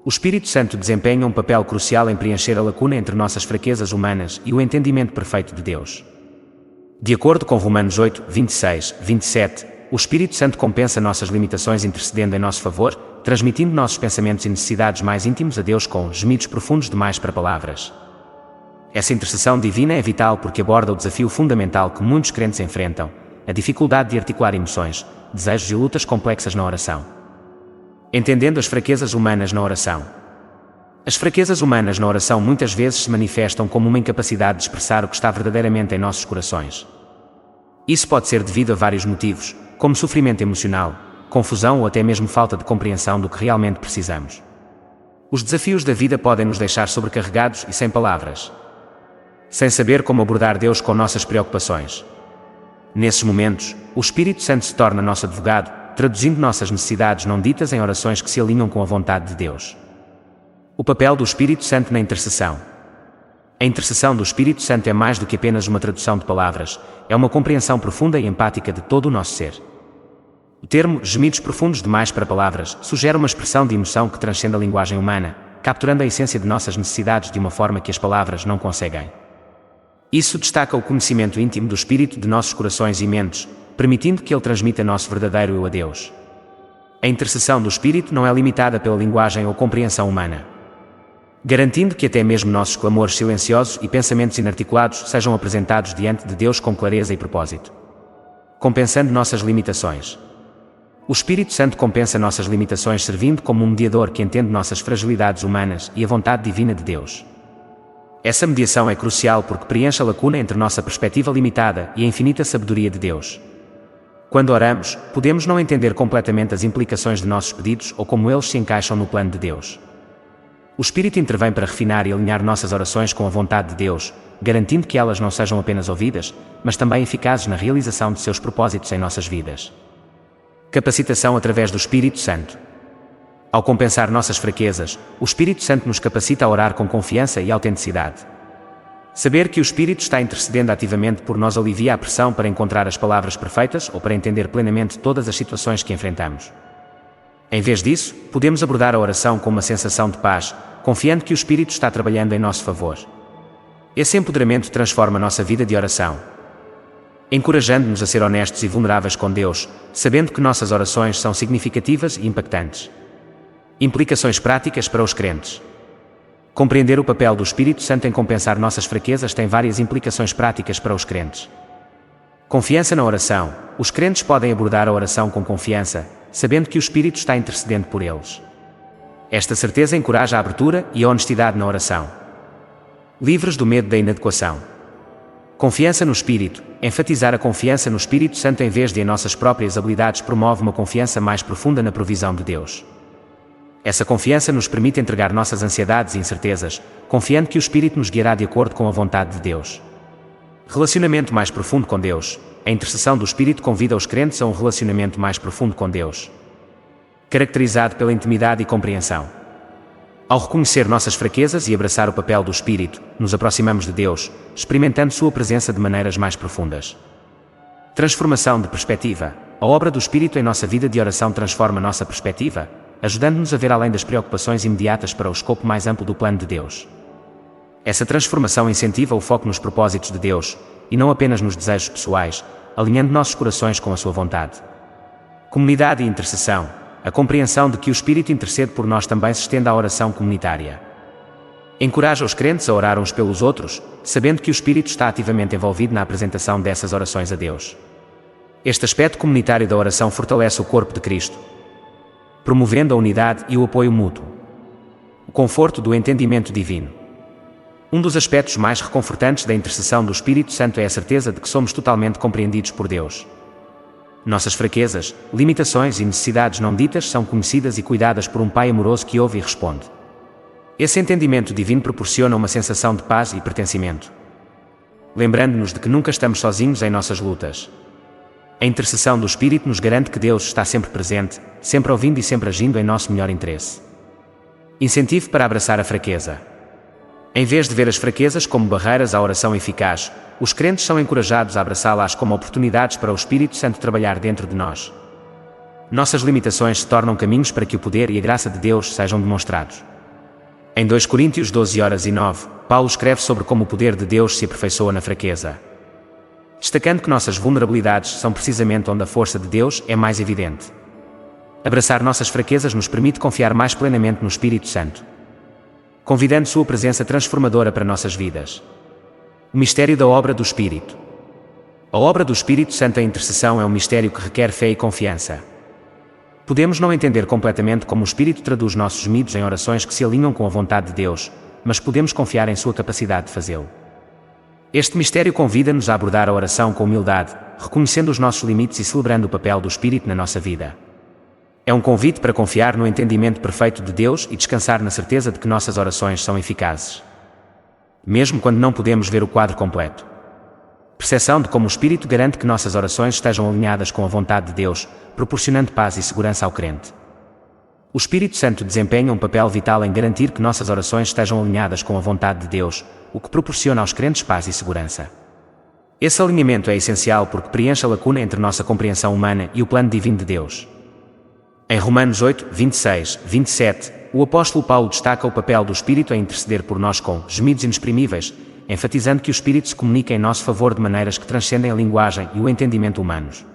O Espírito Santo desempenha um papel crucial em preencher a lacuna entre nossas fraquezas humanas e o entendimento perfeito de Deus. De acordo com Romanos 8, 26, 27, o Espírito Santo compensa nossas limitações intercedendo em nosso favor, transmitindo nossos pensamentos e necessidades mais íntimos a Deus com gemidos profundos demais para palavras. Essa intercessão divina é vital porque aborda o desafio fundamental que muitos crentes enfrentam, a dificuldade de articular emoções, desejos e lutas complexas na oração. Entendendo as fraquezas humanas na oração. As fraquezas humanas na oração muitas vezes se manifestam como uma incapacidade de expressar o que está verdadeiramente em nossos corações. Isso pode ser devido a vários motivos, como sofrimento emocional, confusão ou até mesmo falta de compreensão do que realmente precisamos. Os desafios da vida podem nos deixar sobrecarregados e sem palavras, sem saber como abordar Deus com nossas preocupações. Nesses momentos, o Espírito Santo se torna nosso advogado, traduzindo nossas necessidades não ditas em orações que se alinham com a vontade de Deus. O papel do Espírito Santo na intercessão. A intercessão do Espírito Santo é mais do que apenas uma tradução de palavras, é uma compreensão profunda e empática de todo o nosso ser. O termo gemidos profundos demais para palavras sugere uma expressão de emoção que transcende a linguagem humana, capturando a essência de nossas necessidades de uma forma que as palavras não conseguem. Isso destaca o conhecimento íntimo do Espírito de nossos corações e mentes, permitindo que Ele transmita nosso verdadeiro eu a Deus. A intercessão do Espírito não é limitada pela linguagem ou compreensão humana, garantindo que até mesmo nossos clamores silenciosos e pensamentos inarticulados sejam apresentados diante de Deus com clareza e propósito, compensando nossas limitações. O Espírito Santo compensa nossas limitações servindo como um mediador que entende nossas fragilidades humanas e a vontade divina de Deus. Essa mediação é crucial porque preenche a lacuna entre nossa perspectiva limitada e a infinita sabedoria de Deus. Quando oramos, podemos não entender completamente as implicações de nossos pedidos ou como eles se encaixam no plano de Deus. O Espírito intervém para refinar e alinhar nossas orações com a vontade de Deus, garantindo que elas não sejam apenas ouvidas, mas também eficazes na realização de seus propósitos em nossas vidas. Capacitação através do Espírito Santo. Ao compensar nossas fraquezas, o Espírito Santo nos capacita a orar com confiança e autenticidade. Saber que o Espírito está intercedendo ativamente por nós alivia a pressão para encontrar as palavras perfeitas ou para entender plenamente todas as situações que enfrentamos. Em vez disso, podemos abordar a oração com uma sensação de paz, confiando que o Espírito está trabalhando em nosso favor. Esse empoderamento transforma nossa vida de oração, encorajando-nos a ser honestos e vulneráveis com Deus, sabendo que nossas orações são significativas e impactantes. Implicações práticas para os crentes. Compreender o papel do Espírito Santo em compensar nossas fraquezas tem várias implicações práticas para os crentes. Confiança na oração. Os crentes podem abordar a oração com confiança, sabendo que o Espírito está intercedendo por eles. Esta certeza encoraja a abertura e a honestidade na oração. Livres do medo da inadequação. Confiança no Espírito. Enfatizar a confiança no Espírito Santo em vez de em nossas próprias habilidades promove uma confiança mais profunda na provisão de Deus. Essa confiança nos permite entregar nossas ansiedades e incertezas, confiando que o Espírito nos guiará de acordo com a vontade de Deus. Relacionamento mais profundo com Deus. A intercessão do Espírito convida os crentes a um relacionamento mais profundo com Deus, caracterizado pela intimidade e compreensão. Ao reconhecer nossas fraquezas e abraçar o papel do Espírito, nos aproximamos de Deus, experimentando sua presença de maneiras mais profundas. Transformação de perspectiva. A obra do Espírito em nossa vida de oração transforma nossa perspectiva, ajudando-nos a ver além das preocupações imediatas para o escopo mais amplo do plano de Deus. Essa transformação incentiva o foco nos propósitos de Deus, e não apenas nos desejos pessoais, alinhando nossos corações com a sua vontade. Comunidade e intercessão. A compreensão de que o Espírito intercede por nós também se estende à oração comunitária. Encoraja os crentes a orar uns pelos outros, sabendo que o Espírito está ativamente envolvido na apresentação dessas orações a Deus. Este aspecto comunitário da oração fortalece o corpo de Cristo, promovendo a unidade e o apoio mútuo. O conforto do entendimento divino. Um dos aspectos mais reconfortantes da intercessão do Espírito Santo é a certeza de que somos totalmente compreendidos por Deus. Nossas fraquezas, limitações e necessidades não ditas são conhecidas e cuidadas por um Pai amoroso que ouve e responde. Esse entendimento divino proporciona uma sensação de paz e pertencimento, lembrando-nos de que nunca estamos sozinhos em nossas lutas. A intercessão do Espírito nos garante que Deus está sempre presente, sempre ouvindo e sempre agindo em nosso melhor interesse. Incentivo para abraçar a fraqueza. Em vez de ver as fraquezas como barreiras à oração eficaz, os crentes são encorajados a abraçá-las como oportunidades para o Espírito Santo trabalhar dentro de nós. Nossas limitações se tornam caminhos para que o poder e a graça de Deus sejam demonstrados. Em 2 Coríntios 12:9, Paulo escreve sobre como o poder de Deus se aperfeiçoa na fraqueza, destacando que nossas vulnerabilidades são precisamente onde a força de Deus é mais evidente. Abraçar nossas fraquezas nos permite confiar mais plenamente no Espírito Santo, convidando sua presença transformadora para nossas vidas. O mistério da obra do Espírito. A obra do Espírito Santo em intercessão é um mistério que requer fé e confiança. Podemos não entender completamente como o Espírito traduz nossos gemidos em orações que se alinham com a vontade de Deus, mas podemos confiar em sua capacidade de fazê-lo. Este mistério convida-nos a abordar a oração com humildade, reconhecendo os nossos limites e celebrando o papel do Espírito na nossa vida. É um convite para confiar no entendimento perfeito de Deus e descansar na certeza de que nossas orações são eficazes, mesmo quando não podemos ver o quadro completo. Percepção de como o Espírito garante que nossas orações estejam alinhadas com a vontade de Deus, proporcionando paz e segurança ao crente. O Espírito Santo desempenha um papel vital em garantir que nossas orações estejam alinhadas com a vontade de Deus, o que proporciona aos crentes paz e segurança. Esse alinhamento é essencial porque preenche a lacuna entre nossa compreensão humana e o plano divino de Deus. Em Romanos 8:26-27, o apóstolo Paulo destaca o papel do Espírito em interceder por nós com gemidos inexprimíveis, enfatizando que o Espírito se comunica em nosso favor de maneiras que transcendem a linguagem e o entendimento humanos.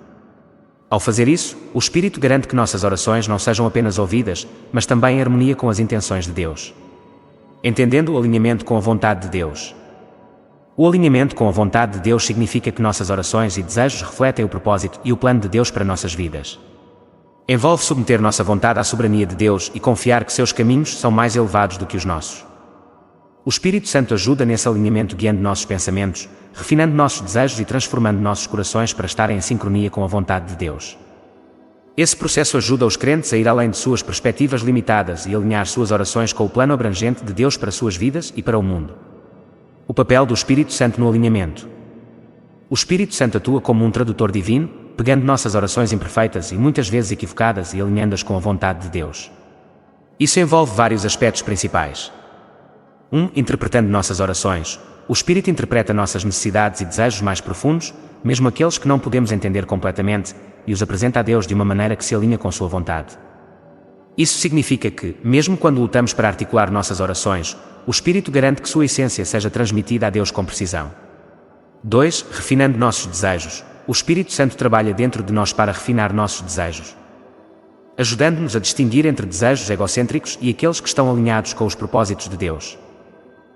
Ao fazer isso, o Espírito garante que nossas orações não sejam apenas ouvidas, mas também em harmonia com as intenções de Deus. Entendendo o alinhamento com a vontade de Deus. O alinhamento com a vontade de Deus significa que nossas orações e desejos refletem o propósito e o plano de Deus para nossas vidas. Envolve submeter nossa vontade à soberania de Deus e confiar que seus caminhos são mais elevados do que os nossos. O Espírito Santo ajuda nesse alinhamento guiando nossos pensamentos, refinando nossos desejos e transformando nossos corações para estarem em sincronia com a vontade de Deus. Esse processo ajuda os crentes a ir além de suas perspectivas limitadas e alinhar suas orações com o plano abrangente de Deus para suas vidas e para o mundo. O papel do Espírito Santo no alinhamento. O Espírito Santo atua como um tradutor divino, pegando nossas orações imperfeitas e muitas vezes equivocadas e alinhando-as com a vontade de Deus. Isso envolve vários aspectos principais. 1. Interpretando nossas orações. O Espírito interpreta nossas necessidades e desejos mais profundos, mesmo aqueles que não podemos entender completamente, e os apresenta a Deus de uma maneira que se alinha com sua vontade. Isso significa que, mesmo quando lutamos para articular nossas orações, o Espírito garante que sua essência seja transmitida a Deus com precisão. 2. Refinando nossos desejos. O Espírito Santo trabalha dentro de nós para refinar nossos desejos, ajudando-nos a distinguir entre desejos egocêntricos e aqueles que estão alinhados com os propósitos de Deus.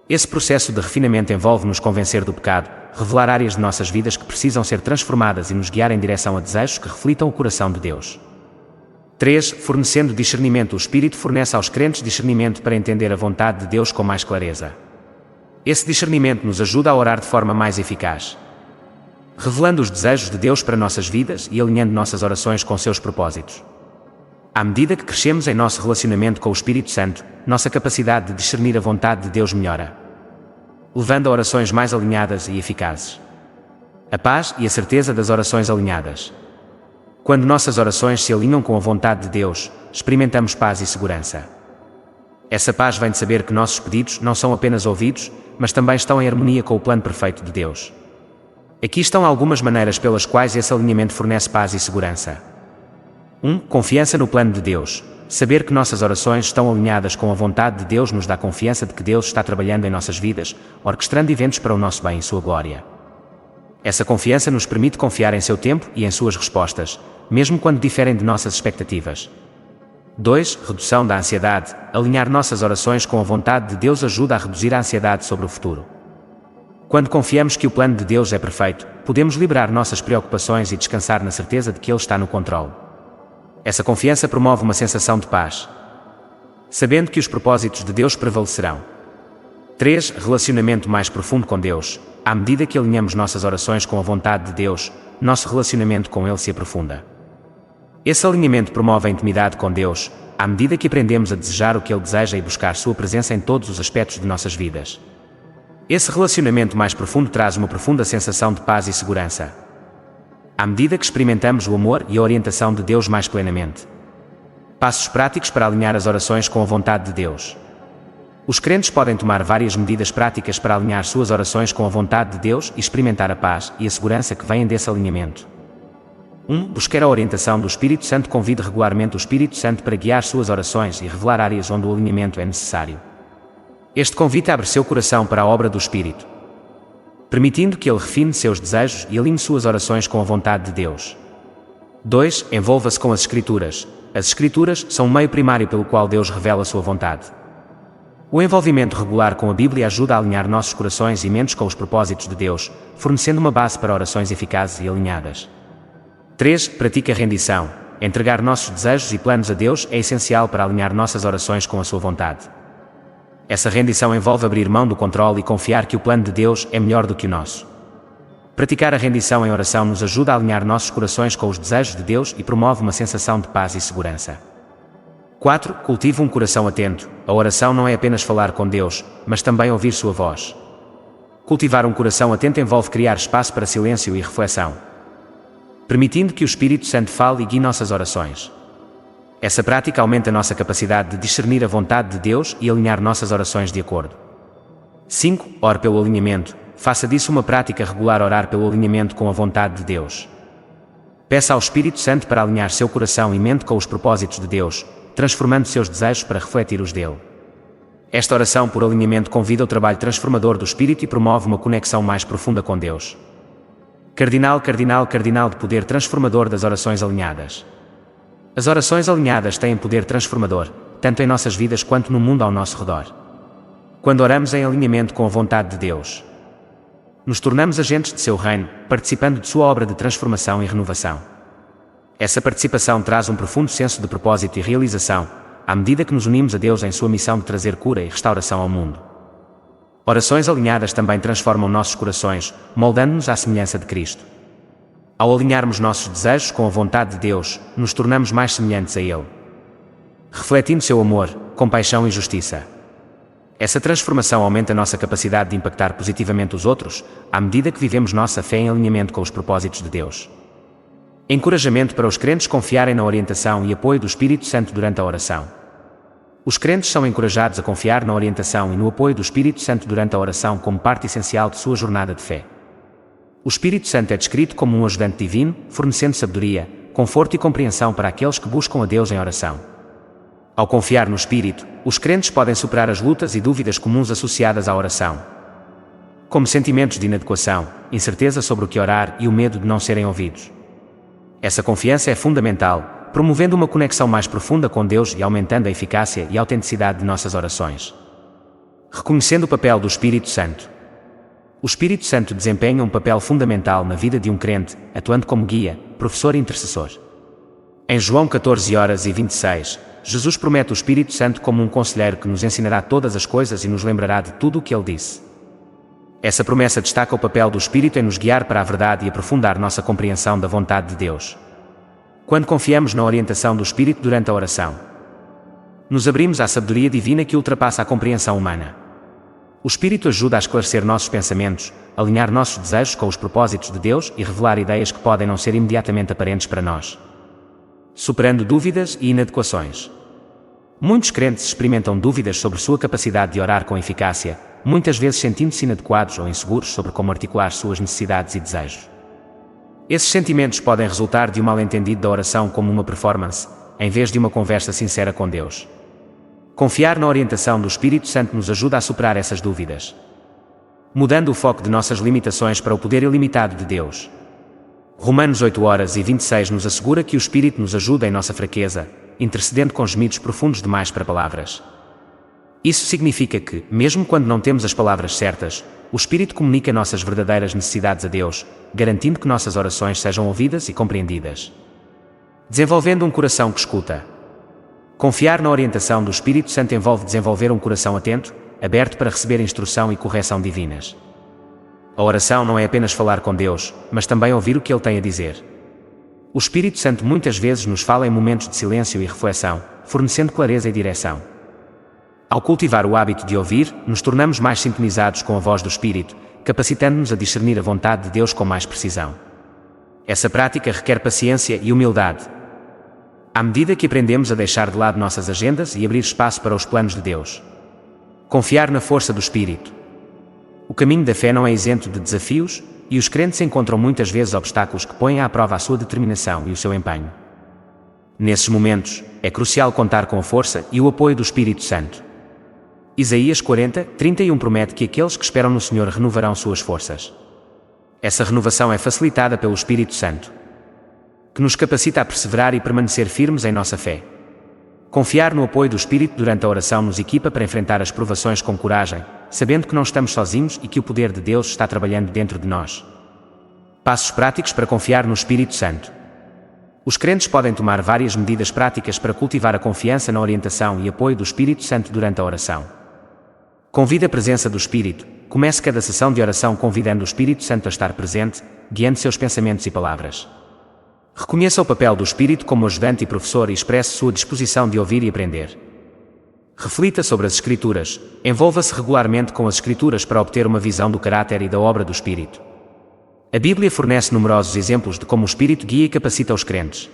Esse processo de refinamento envolve-nos convencer do pecado, revelar áreas de nossas vidas que precisam ser transformadas e nos guiar em direção a desejos que reflitam o coração de Deus. 3. Fornecendo discernimento. O Espírito fornece aos crentes discernimento para entender a vontade de Deus com mais clareza. Esse discernimento nos ajuda a orar de forma mais eficaz, revelando os desejos de Deus para nossas vidas e alinhando nossas orações com seus propósitos. À medida que crescemos em nosso relacionamento com o Espírito Santo, nossa capacidade de discernir a vontade de Deus melhora, levando a orações mais alinhadas e eficazes. A paz e a certeza das orações alinhadas. Quando nossas orações se alinham com a vontade de Deus, experimentamos paz e segurança. Essa paz vem de saber que nossos pedidos não são apenas ouvidos, mas também estão em harmonia com o plano perfeito de Deus. Aqui estão algumas maneiras pelas quais esse alinhamento fornece paz e segurança. 1. Confiança no plano de Deus. saber que nossas orações estão alinhadas com a vontade de Deus nos dá confiança de que Deus está trabalhando em nossas vidas, orquestrando eventos para o nosso bem e sua glória. Essa confiança nos permite confiar em seu tempo e em suas respostas, mesmo quando diferem de nossas expectativas. 2. Redução da ansiedade. Alinhar nossas orações com a vontade de Deus ajuda a reduzir a ansiedade sobre o futuro. Quando confiamos que o plano de Deus é perfeito, podemos liberar nossas preocupações e descansar na certeza de que Ele está no controle. Essa confiança promove uma sensação de paz, sabendo que os propósitos de Deus prevalecerão. 3. Relacionamento mais profundo com Deus. À medida que alinhamos nossas orações com a vontade de Deus, nosso relacionamento com Ele se aprofunda. Esse alinhamento promove a intimidade com Deus, à medida que aprendemos a desejar o que Ele deseja e buscar Sua presença em todos os aspectos de nossas vidas. Esse relacionamento mais profundo traz uma profunda sensação de paz e segurança, à medida que experimentamos o amor e a orientação de Deus mais plenamente. Passos práticos para alinhar as orações com a vontade de Deus. Os crentes podem tomar várias medidas práticas para alinhar suas orações com a vontade de Deus e experimentar a paz e a segurança que vêm desse alinhamento. 1. Buscar a orientação do Espírito Santo. Convide regularmente o Espírito Santo para guiar suas orações e revelar áreas onde o alinhamento é necessário. Este convite abre seu coração para a obra do Espírito, permitindo que ele refine seus desejos e alinhe suas orações com a vontade de Deus. 2. Envolva-se com as Escrituras. As Escrituras são o meio primário pelo qual Deus revela sua vontade. O envolvimento regular com a Bíblia ajuda a alinhar nossos corações e mentes com os propósitos de Deus, fornecendo uma base para orações eficazes e alinhadas. 3. Pratique a rendição. Entregar nossos desejos e planos a Deus é essencial para alinhar nossas orações com a sua vontade. Essa rendição envolve abrir mão do controle e confiar que o plano de Deus é melhor do que o nosso. Praticar a rendição em oração nos ajuda a alinhar nossos corações com os desejos de Deus e promove uma sensação de paz e segurança. 4. Cultive um coração atento. A oração não é apenas falar com Deus, mas também ouvir sua voz. Cultivar um coração atento envolve criar espaço para silêncio e reflexão, permitindo que o Espírito Santo fale e guie nossas orações. Essa prática aumenta a nossa capacidade de discernir a vontade de Deus e alinhar nossas orações de acordo. 5. Ore pelo alinhamento. Faça disso uma prática regular orar pelo alinhamento com a vontade de Deus. Peça ao Espírito Santo para alinhar seu coração e mente com os propósitos de Deus, transformando seus desejos para refletir os dele. Esta oração por alinhamento convida o trabalho transformador do Espírito e promove uma conexão mais profunda com Deus. Cardinal de poder transformador das orações alinhadas. As orações alinhadas têm poder transformador, tanto em nossas vidas quanto no mundo ao nosso redor. Quando oramos em alinhamento com a vontade de Deus, nos tornamos agentes de seu reino, participando de sua obra de transformação e renovação. Essa participação traz um profundo senso de propósito e realização, à medida que nos unimos a Deus em sua missão de trazer cura e restauração ao mundo. Orações alinhadas também transformam nossos corações, moldando-nos à semelhança de Cristo. Ao alinharmos nossos desejos com a vontade de Deus, nos tornamos mais semelhantes a Ele, refletindo seu amor, compaixão e justiça. Essa transformação aumenta a nossa capacidade de impactar positivamente os outros, à medida que vivemos nossa fé em alinhamento com os propósitos de Deus. Encorajamento para os crentes confiarem na orientação e apoio do Espírito Santo durante a oração. Os crentes são encorajados a confiar na orientação e no apoio do Espírito Santo durante a oração como parte essencial de sua jornada de fé. O Espírito Santo é descrito como um ajudante divino, fornecendo sabedoria, conforto e compreensão para aqueles que buscam a Deus em oração. Ao confiar no Espírito, os crentes podem superar as lutas e dúvidas comuns associadas à oração, como sentimentos de inadequação, incerteza sobre o que orar e o medo de não serem ouvidos. Essa confiança é fundamental, promovendo uma conexão mais profunda com Deus e aumentando a eficácia e autenticidade de nossas orações. Reconhecendo o papel do Espírito Santo. O Espírito Santo desempenha um papel fundamental na vida de um crente, atuando como guia, professor e intercessor. Em João 14:26, Jesus promete o Espírito Santo como um conselheiro que nos ensinará todas as coisas e nos lembrará de tudo o que ele disse. Essa promessa destaca o papel do Espírito em nos guiar para a verdade e aprofundar nossa compreensão da vontade de Deus. Quando confiamos na orientação do Espírito durante a oração, nos abrimos à sabedoria divina que ultrapassa a compreensão humana. O Espírito ajuda a esclarecer nossos pensamentos, alinhar nossos desejos com os propósitos de Deus e revelar ideias que podem não ser imediatamente aparentes para nós, superando dúvidas e inadequações. Muitos crentes experimentam dúvidas sobre sua capacidade de orar com eficácia, muitas vezes sentindo-se inadequados ou inseguros sobre como articular suas necessidades e desejos. Esses sentimentos podem resultar de um mal-entendido da oração como uma performance, em vez de uma conversa sincera com Deus. Confiar na orientação do Espírito Santo nos ajuda a superar essas dúvidas, mudando o foco de nossas limitações para o poder ilimitado de Deus. Romanos 8:26 nos assegura que o Espírito nos ajuda em nossa fraqueza, intercedendo com gemidos profundos demais para palavras. Isso significa que, mesmo quando não temos as palavras certas, o Espírito comunica nossas verdadeiras necessidades a Deus, garantindo que nossas orações sejam ouvidas e compreendidas. Desenvolvendo um coração que escuta. Confiar na orientação do Espírito Santo envolve desenvolver um coração atento, aberto para receber instrução e correção divinas. A oração não é apenas falar com Deus, mas também ouvir o que Ele tem a dizer. O Espírito Santo muitas vezes nos fala em momentos de silêncio e reflexão, fornecendo clareza e direção. Ao cultivar o hábito de ouvir, nos tornamos mais sintonizados com a voz do Espírito, capacitando-nos a discernir a vontade de Deus com mais precisão. Essa prática requer paciência e humildade. À medida que aprendemos a deixar de lado nossas agendas e abrir espaço para os planos de Deus. Confiar na força do Espírito. O caminho da fé não é isento de desafios, e os crentes encontram muitas vezes obstáculos que põem à prova a sua determinação e o seu empenho. Nesses momentos, é crucial contar com a força e o apoio do Espírito Santo. Isaías 40:31 promete que aqueles que esperam no Senhor renovarão suas forças. Essa renovação é facilitada pelo Espírito Santo, que nos capacita a perseverar e permanecer firmes em nossa fé. Confiar no apoio do Espírito durante a oração nos equipa para enfrentar as provações com coragem, sabendo que não estamos sozinhos e que o poder de Deus está trabalhando dentro de nós. Passos práticos para confiar no Espírito Santo. Os crentes podem tomar várias medidas práticas para cultivar a confiança na orientação e apoio do Espírito Santo durante a oração. Convide a presença do Espírito. Comece cada sessão de oração convidando o Espírito Santo a estar presente, guiando seus pensamentos e palavras. Reconheça o papel do Espírito como ajudante e professor e expresse sua disposição de ouvir e aprender. Reflita sobre as Escrituras. Envolva-se regularmente com as Escrituras para obter uma visão do caráter e da obra do Espírito. A Bíblia fornece numerosos exemplos de como o Espírito guia e capacita os crentes,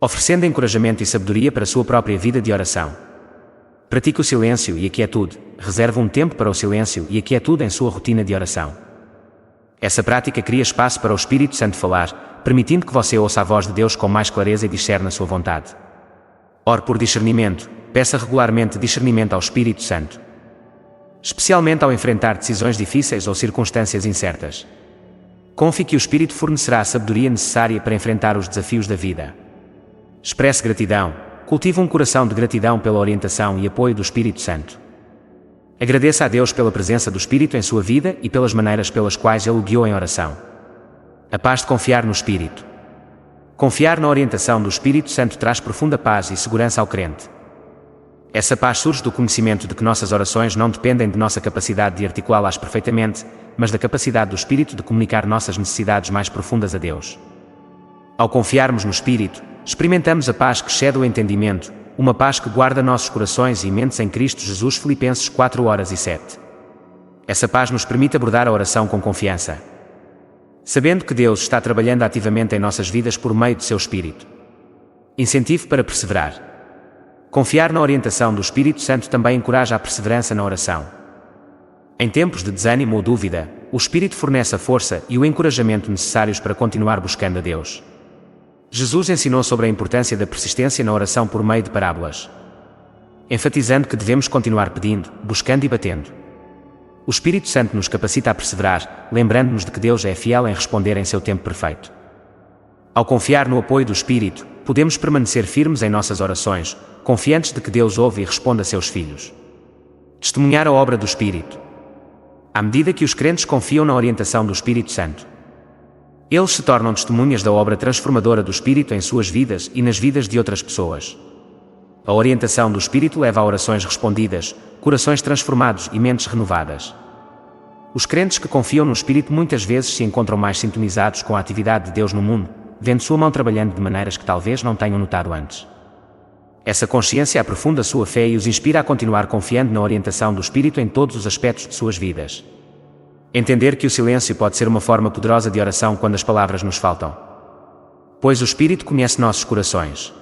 oferecendo encorajamento e sabedoria para a sua própria vida de oração. Pratique o silêncio e a quietude. Reserve um tempo para o silêncio e a quietude em sua rotina de oração. Essa prática cria espaço para o Espírito Santo falar, permitindo que você ouça a voz de Deus com mais clareza e discerne a sua vontade. Ore por discernimento. Peça regularmente discernimento ao Espírito Santo, especialmente ao enfrentar decisões difíceis ou circunstâncias incertas. Confie que o Espírito fornecerá a sabedoria necessária para enfrentar os desafios da vida. Expresse gratidão. Cultive um coração de gratidão pela orientação e apoio do Espírito Santo. Agradeça a Deus pela presença do Espírito em sua vida e pelas maneiras pelas quais Ele o guiou em oração. A paz de confiar no Espírito. Confiar na orientação do Espírito Santo traz profunda paz e segurança ao crente. Essa paz surge do conhecimento de que nossas orações não dependem de nossa capacidade de articulá-las perfeitamente, mas da capacidade do Espírito de comunicar nossas necessidades mais profundas a Deus. Ao confiarmos no Espírito, experimentamos a paz que excede o entendimento, uma paz que guarda nossos corações e mentes em Cristo Jesus. Filipenses 4:7. Essa paz nos permite abordar a oração com confiança, sabendo que Deus está trabalhando ativamente em nossas vidas por meio de seu Espírito. Incentivo para perseverar. Confiar na orientação do Espírito Santo também encoraja a perseverança na oração. Em tempos de desânimo ou dúvida, o Espírito fornece a força e o encorajamento necessários para continuar buscando a Deus. Jesus ensinou sobre a importância da persistência na oração por meio de parábolas, enfatizando que devemos continuar pedindo, buscando e batendo. O Espírito Santo nos capacita a perseverar, lembrando-nos de que Deus é fiel em responder em seu tempo perfeito. Ao confiar no apoio do Espírito, podemos permanecer firmes em nossas orações, confiantes de que Deus ouve e responde a seus filhos. Testemunhar a obra do Espírito. À medida que os crentes confiam na orientação do Espírito Santo, eles se tornam testemunhas da obra transformadora do Espírito em suas vidas e nas vidas de outras pessoas. A orientação do Espírito leva a orações respondidas, corações transformados e mentes renovadas. Os crentes que confiam no Espírito muitas vezes se encontram mais sintonizados com a atividade de Deus no mundo, vendo sua mão trabalhando de maneiras que talvez não tenham notado antes. Essa consciência aprofunda sua fé e os inspira a continuar confiando na orientação do Espírito em todos os aspectos de suas vidas. Entender que o silêncio pode ser uma forma poderosa de oração quando as palavras nos faltam, pois o Espírito conhece nossos corações.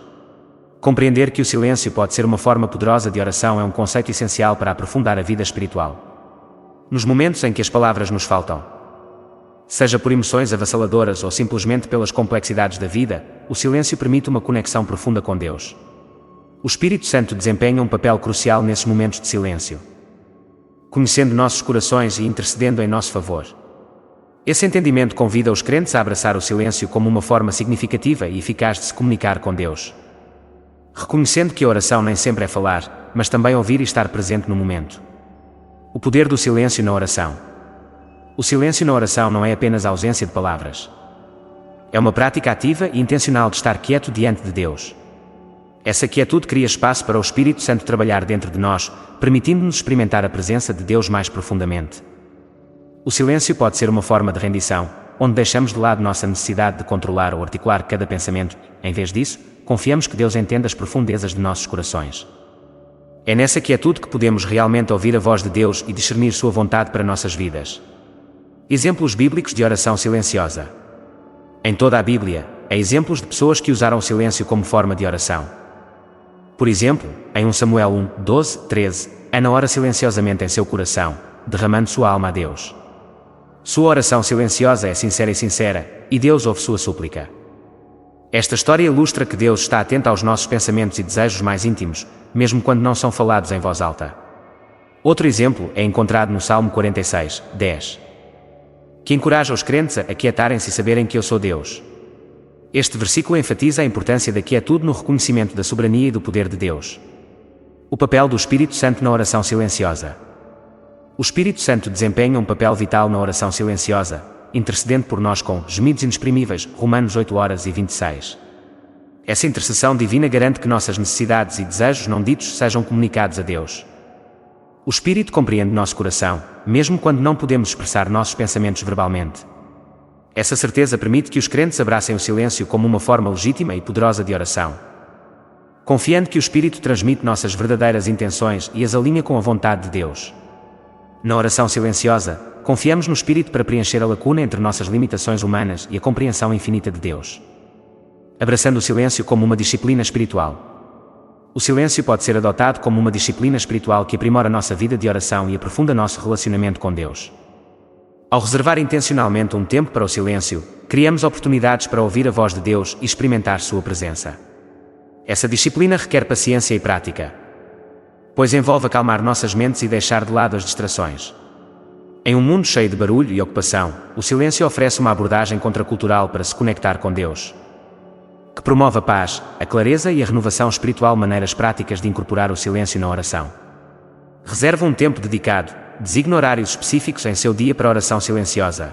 Compreender que o silêncio pode ser uma forma poderosa de oração é um conceito essencial para aprofundar a vida espiritual. Nos momentos em que as palavras nos faltam, seja por emoções avassaladoras ou simplesmente pelas complexidades da vida, o silêncio permite uma conexão profunda com Deus. O Espírito Santo desempenha um papel crucial nesses momentos de silêncio, conhecendo nossos corações e intercedendo em nosso favor. Esse entendimento convida os crentes a abraçar o silêncio como uma forma significativa e eficaz de se comunicar com Deus, reconhecendo que a oração nem sempre é falar, mas também ouvir e estar presente no momento. O poder do silêncio na oração. O silêncio na oração não é apenas a ausência de palavras. É uma prática ativa e intencional de estar quieto diante de Deus. Essa quietude cria espaço para o Espírito Santo trabalhar dentro de nós, permitindo-nos experimentar a presença de Deus mais profundamente. O silêncio pode ser uma forma de rendição, onde deixamos de lado nossa necessidade de controlar ou articular cada pensamento. Em vez disso, confiamos que Deus entende as profundezas de nossos corações. É nessa quietude que podemos realmente ouvir a voz de Deus e discernir sua vontade para nossas vidas. Exemplos bíblicos de oração silenciosa. Em toda a Bíblia, há exemplos de pessoas que usaram o silêncio como forma de oração. Por exemplo, em 1 Samuel 1, 12, 13, Ana ora silenciosamente em seu coração, derramando sua alma a Deus. Sua oração silenciosa é sincera, e Deus ouve sua súplica. Esta história ilustra que Deus está atento aos nossos pensamentos e desejos mais íntimos, mesmo quando não são falados em voz alta. Outro exemplo é encontrado no Salmo 46, 10, que encoraja os crentes a aquietarem-se e saberem que eu sou Deus. Este versículo enfatiza a importância da quietude no reconhecimento da soberania e do poder de Deus. O papel do Espírito Santo na oração silenciosa. O Espírito Santo desempenha um papel vital na oração silenciosa, intercedendo por nós com gemidos inexprimíveis, Romanos 8:26. Essa intercessão divina garante que nossas necessidades e desejos não ditos sejam comunicados a Deus. O Espírito compreende nosso coração, mesmo quando não podemos expressar nossos pensamentos verbalmente. Essa certeza permite que os crentes abracem o silêncio como uma forma legítima e poderosa de oração, confiando que o Espírito transmite nossas verdadeiras intenções e as alinha com a vontade de Deus. Na oração silenciosa, confiamos no Espírito para preencher a lacuna entre nossas limitações humanas e a compreensão infinita de Deus. Abraçando o silêncio como uma disciplina espiritual. O silêncio pode ser adotado como uma disciplina espiritual que aprimora nossa vida de oração e aprofunda nosso relacionamento com Deus. Ao reservar intencionalmente um tempo para o silêncio, criamos oportunidades para ouvir a voz de Deus e experimentar sua presença. Essa disciplina requer paciência e prática, pois envolve acalmar nossas mentes e deixar de lado as distrações. Em um mundo cheio de barulho e ocupação, o silêncio oferece uma abordagem contracultural para se conectar com Deus, que promove a paz, a clareza e a renovação espiritual, maneiras práticas de incorporar o silêncio na oração. Reserva um tempo dedicado, designe horários específicos em seu dia para oração silenciosa,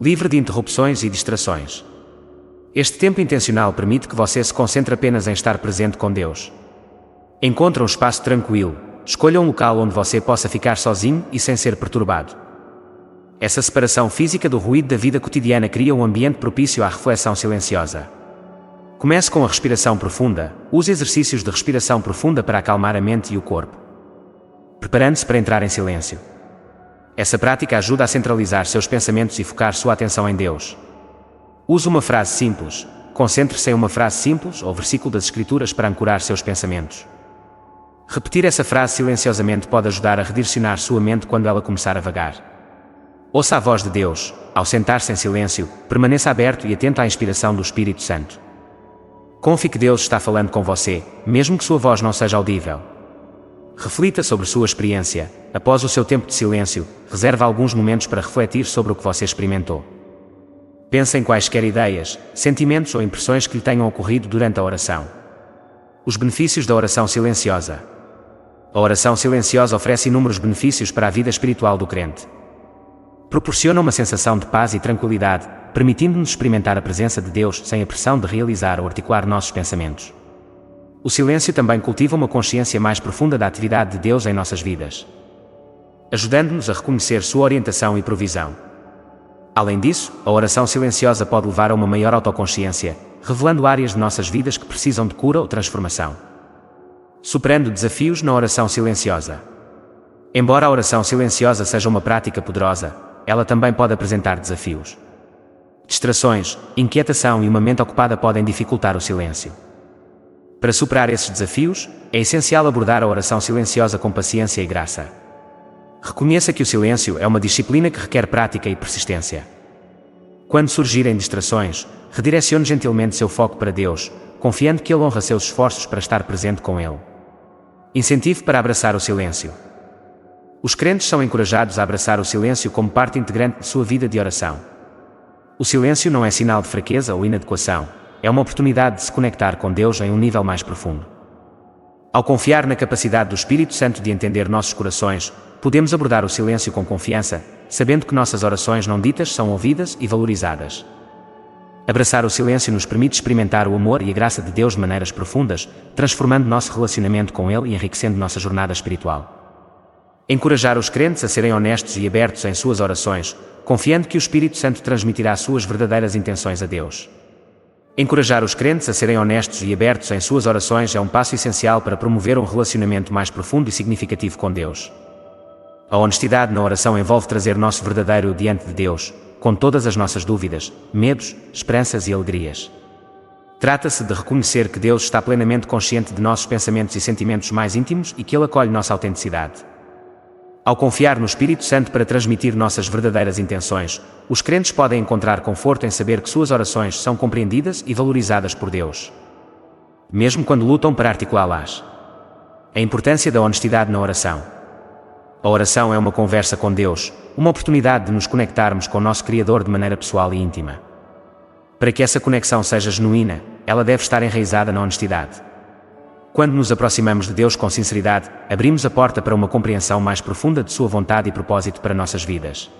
livre de interrupções e distrações. Este tempo intencional permite que você se concentre apenas em estar presente com Deus. Encontre um espaço tranquilo, escolha um local onde você possa ficar sozinho e sem ser perturbado. Essa separação física do ruído da vida cotidiana cria um ambiente propício à reflexão silenciosa. Comece com a respiração profunda, use exercícios de respiração profunda para acalmar a mente e o corpo, preparando-se para entrar em silêncio. Essa prática ajuda a centralizar seus pensamentos e focar sua atenção em Deus. Use uma frase simples, concentre-se em uma frase simples ou versículo das Escrituras para ancorar seus pensamentos. Repetir essa frase silenciosamente pode ajudar a redirecionar sua mente quando ela começar a vagar. Ouça a voz de Deus, ao sentar-se em silêncio, permaneça aberto e atento à inspiração do Espírito Santo. Confie que Deus está falando com você, mesmo que sua voz não seja audível. Reflita sobre sua experiência. Após o seu tempo de silêncio, reserve alguns momentos para refletir sobre o que você experimentou. Pense em quaisquer ideias, sentimentos ou impressões que lhe tenham ocorrido durante a oração. Os benefícios da oração silenciosa. A oração silenciosa oferece inúmeros benefícios para a vida espiritual do crente. Proporciona uma sensação de paz e tranquilidade, permitindo-nos experimentar a presença de Deus sem a pressão de realizar ou articular nossos pensamentos. O silêncio também cultiva uma consciência mais profunda da atividade de Deus em nossas vidas, ajudando-nos a reconhecer sua orientação e provisão. Além disso, a oração silenciosa pode levar a uma maior autoconsciência, revelando áreas de nossas vidas que precisam de cura ou transformação. Superando desafios na oração silenciosa. Embora a oração silenciosa seja uma prática poderosa, ela também pode apresentar desafios. Distrações, inquietação e uma mente ocupada podem dificultar o silêncio. Para superar esses desafios, é essencial abordar a oração silenciosa com paciência e graça. Reconheça que o silêncio é uma disciplina que requer prática e persistência. Quando surgirem distrações, redirecione gentilmente seu foco para Deus, confiando que Ele honra seus esforços para estar presente com Ele. Incentive para abraçar o silêncio. Os crentes são encorajados a abraçar o silêncio como parte integrante de sua vida de oração. O silêncio não é sinal de fraqueza ou inadequação, é uma oportunidade de se conectar com Deus em um nível mais profundo. Ao confiar na capacidade do Espírito Santo de entender nossos corações, podemos abordar o silêncio com confiança, sabendo que nossas orações não ditas são ouvidas e valorizadas. Abraçar o silêncio nos permite experimentar o amor e a graça de Deus de maneiras profundas, transformando nosso relacionamento com Ele e enriquecendo nossa jornada espiritual. Encorajar os crentes a serem honestos e abertos em suas orações, confiando que o Espírito Santo transmitirá suas verdadeiras intenções a Deus. Encorajar os crentes a serem honestos e abertos em suas orações é um passo essencial para promover um relacionamento mais profundo e significativo com Deus. A honestidade na oração envolve trazer nosso verdadeiro eu diante de Deus, com todas as nossas dúvidas, medos, esperanças e alegrias. Trata-se de reconhecer que Deus está plenamente consciente de nossos pensamentos e sentimentos mais íntimos e que Ele acolhe nossa autenticidade. Ao confiar no Espírito Santo para transmitir nossas verdadeiras intenções, os crentes podem encontrar conforto em saber que suas orações são compreendidas e valorizadas por Deus, mesmo quando lutam para articulá-las. A importância da honestidade na oração. A oração é uma conversa com Deus, uma oportunidade de nos conectarmos com o nosso Criador de maneira pessoal e íntima. Para que essa conexão seja genuína, ela deve estar enraizada na honestidade. Quando nos aproximamos de Deus com sinceridade, abrimos a porta para uma compreensão mais profunda de Sua vontade e propósito para nossas vidas.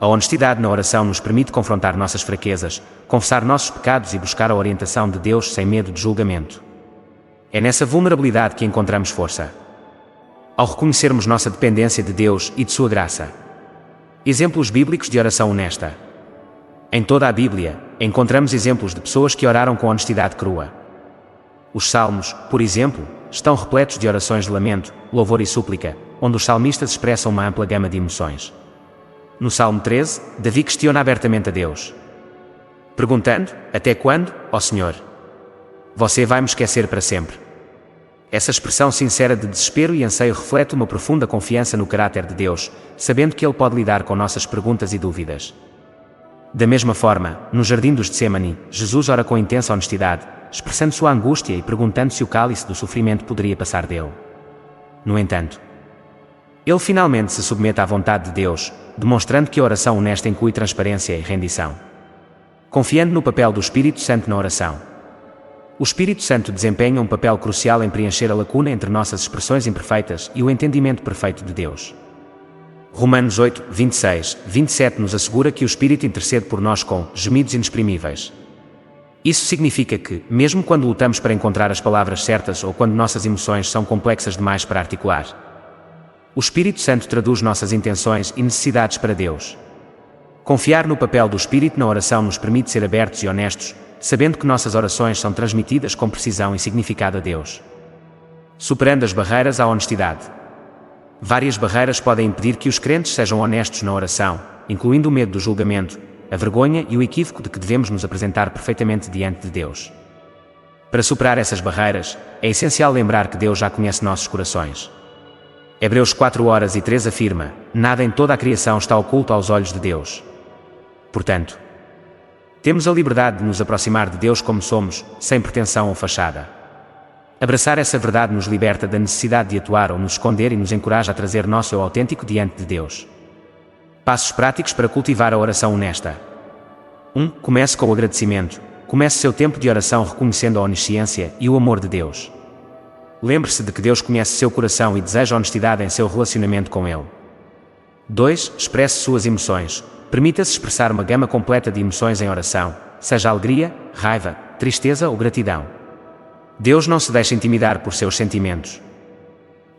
A honestidade na oração nos permite confrontar nossas fraquezas, confessar nossos pecados e buscar a orientação de Deus sem medo de julgamento. É nessa vulnerabilidade que encontramos força. Ao reconhecermos nossa dependência de Deus e de Sua graça. Exemplos bíblicos de oração honesta. Em toda a Bíblia, encontramos exemplos de pessoas que oraram com honestidade crua. Os Salmos, por exemplo, estão repletos de orações de lamento, louvor e súplica, onde os salmistas expressam uma ampla gama de emoções. No Salmo 13, Davi questiona abertamente a Deus, perguntando: até quando, ó Senhor? Você vai me esquecer para sempre? Essa expressão sincera de desespero e anseio reflete uma profunda confiança no caráter de Deus, sabendo que Ele pode lidar com nossas perguntas e dúvidas. Da mesma forma, no Jardim dos Getsêmani, Jesus ora com intensa honestidade, expressando sua angústia e perguntando se o cálice do sofrimento poderia passar dele. No entanto, ele finalmente se submete à vontade de Deus, demonstrando que a oração honesta inclui transparência e rendição. Confiando no papel do Espírito Santo na oração. O Espírito Santo desempenha um papel crucial em preencher a lacuna entre nossas expressões imperfeitas e o entendimento perfeito de Deus. Romanos 8, 26, 27 nos assegura que o Espírito intercede por nós com gemidos inexprimíveis. Isso significa que, mesmo quando lutamos para encontrar as palavras certas ou quando nossas emoções são complexas demais para articular, o Espírito Santo traduz nossas intenções e necessidades para Deus. Confiar no papel do Espírito na oração nos permite ser abertos e honestos, sabendo que nossas orações são transmitidas com precisão e significado a Deus. Superando as barreiras à honestidade. Várias barreiras podem impedir que os crentes sejam honestos na oração, incluindo o medo do julgamento, a vergonha e o equívoco de que devemos nos apresentar perfeitamente diante de Deus. Para superar essas barreiras, é essencial lembrar que Deus já conhece nossos corações. Hebreus 4:3 afirma: nada em toda a criação está oculto aos olhos de Deus. Portanto, temos a liberdade de nos aproximar de Deus como somos, sem pretensão ou fachada. Abraçar essa verdade nos liberta da necessidade de atuar ou nos esconder e nos encoraja a trazer nosso eu autêntico diante de Deus. Passos práticos para cultivar a oração honesta. 1. Comece com o agradecimento. Comece seu tempo de oração reconhecendo a onisciência e o amor de Deus. Lembre-se de que Deus conhece seu coração e deseja honestidade em seu relacionamento com Ele. 2. Expresse suas emoções. Permita-se expressar uma gama completa de emoções em oração, seja alegria, raiva, tristeza ou gratidão. Deus não se deixa intimidar por seus sentimentos.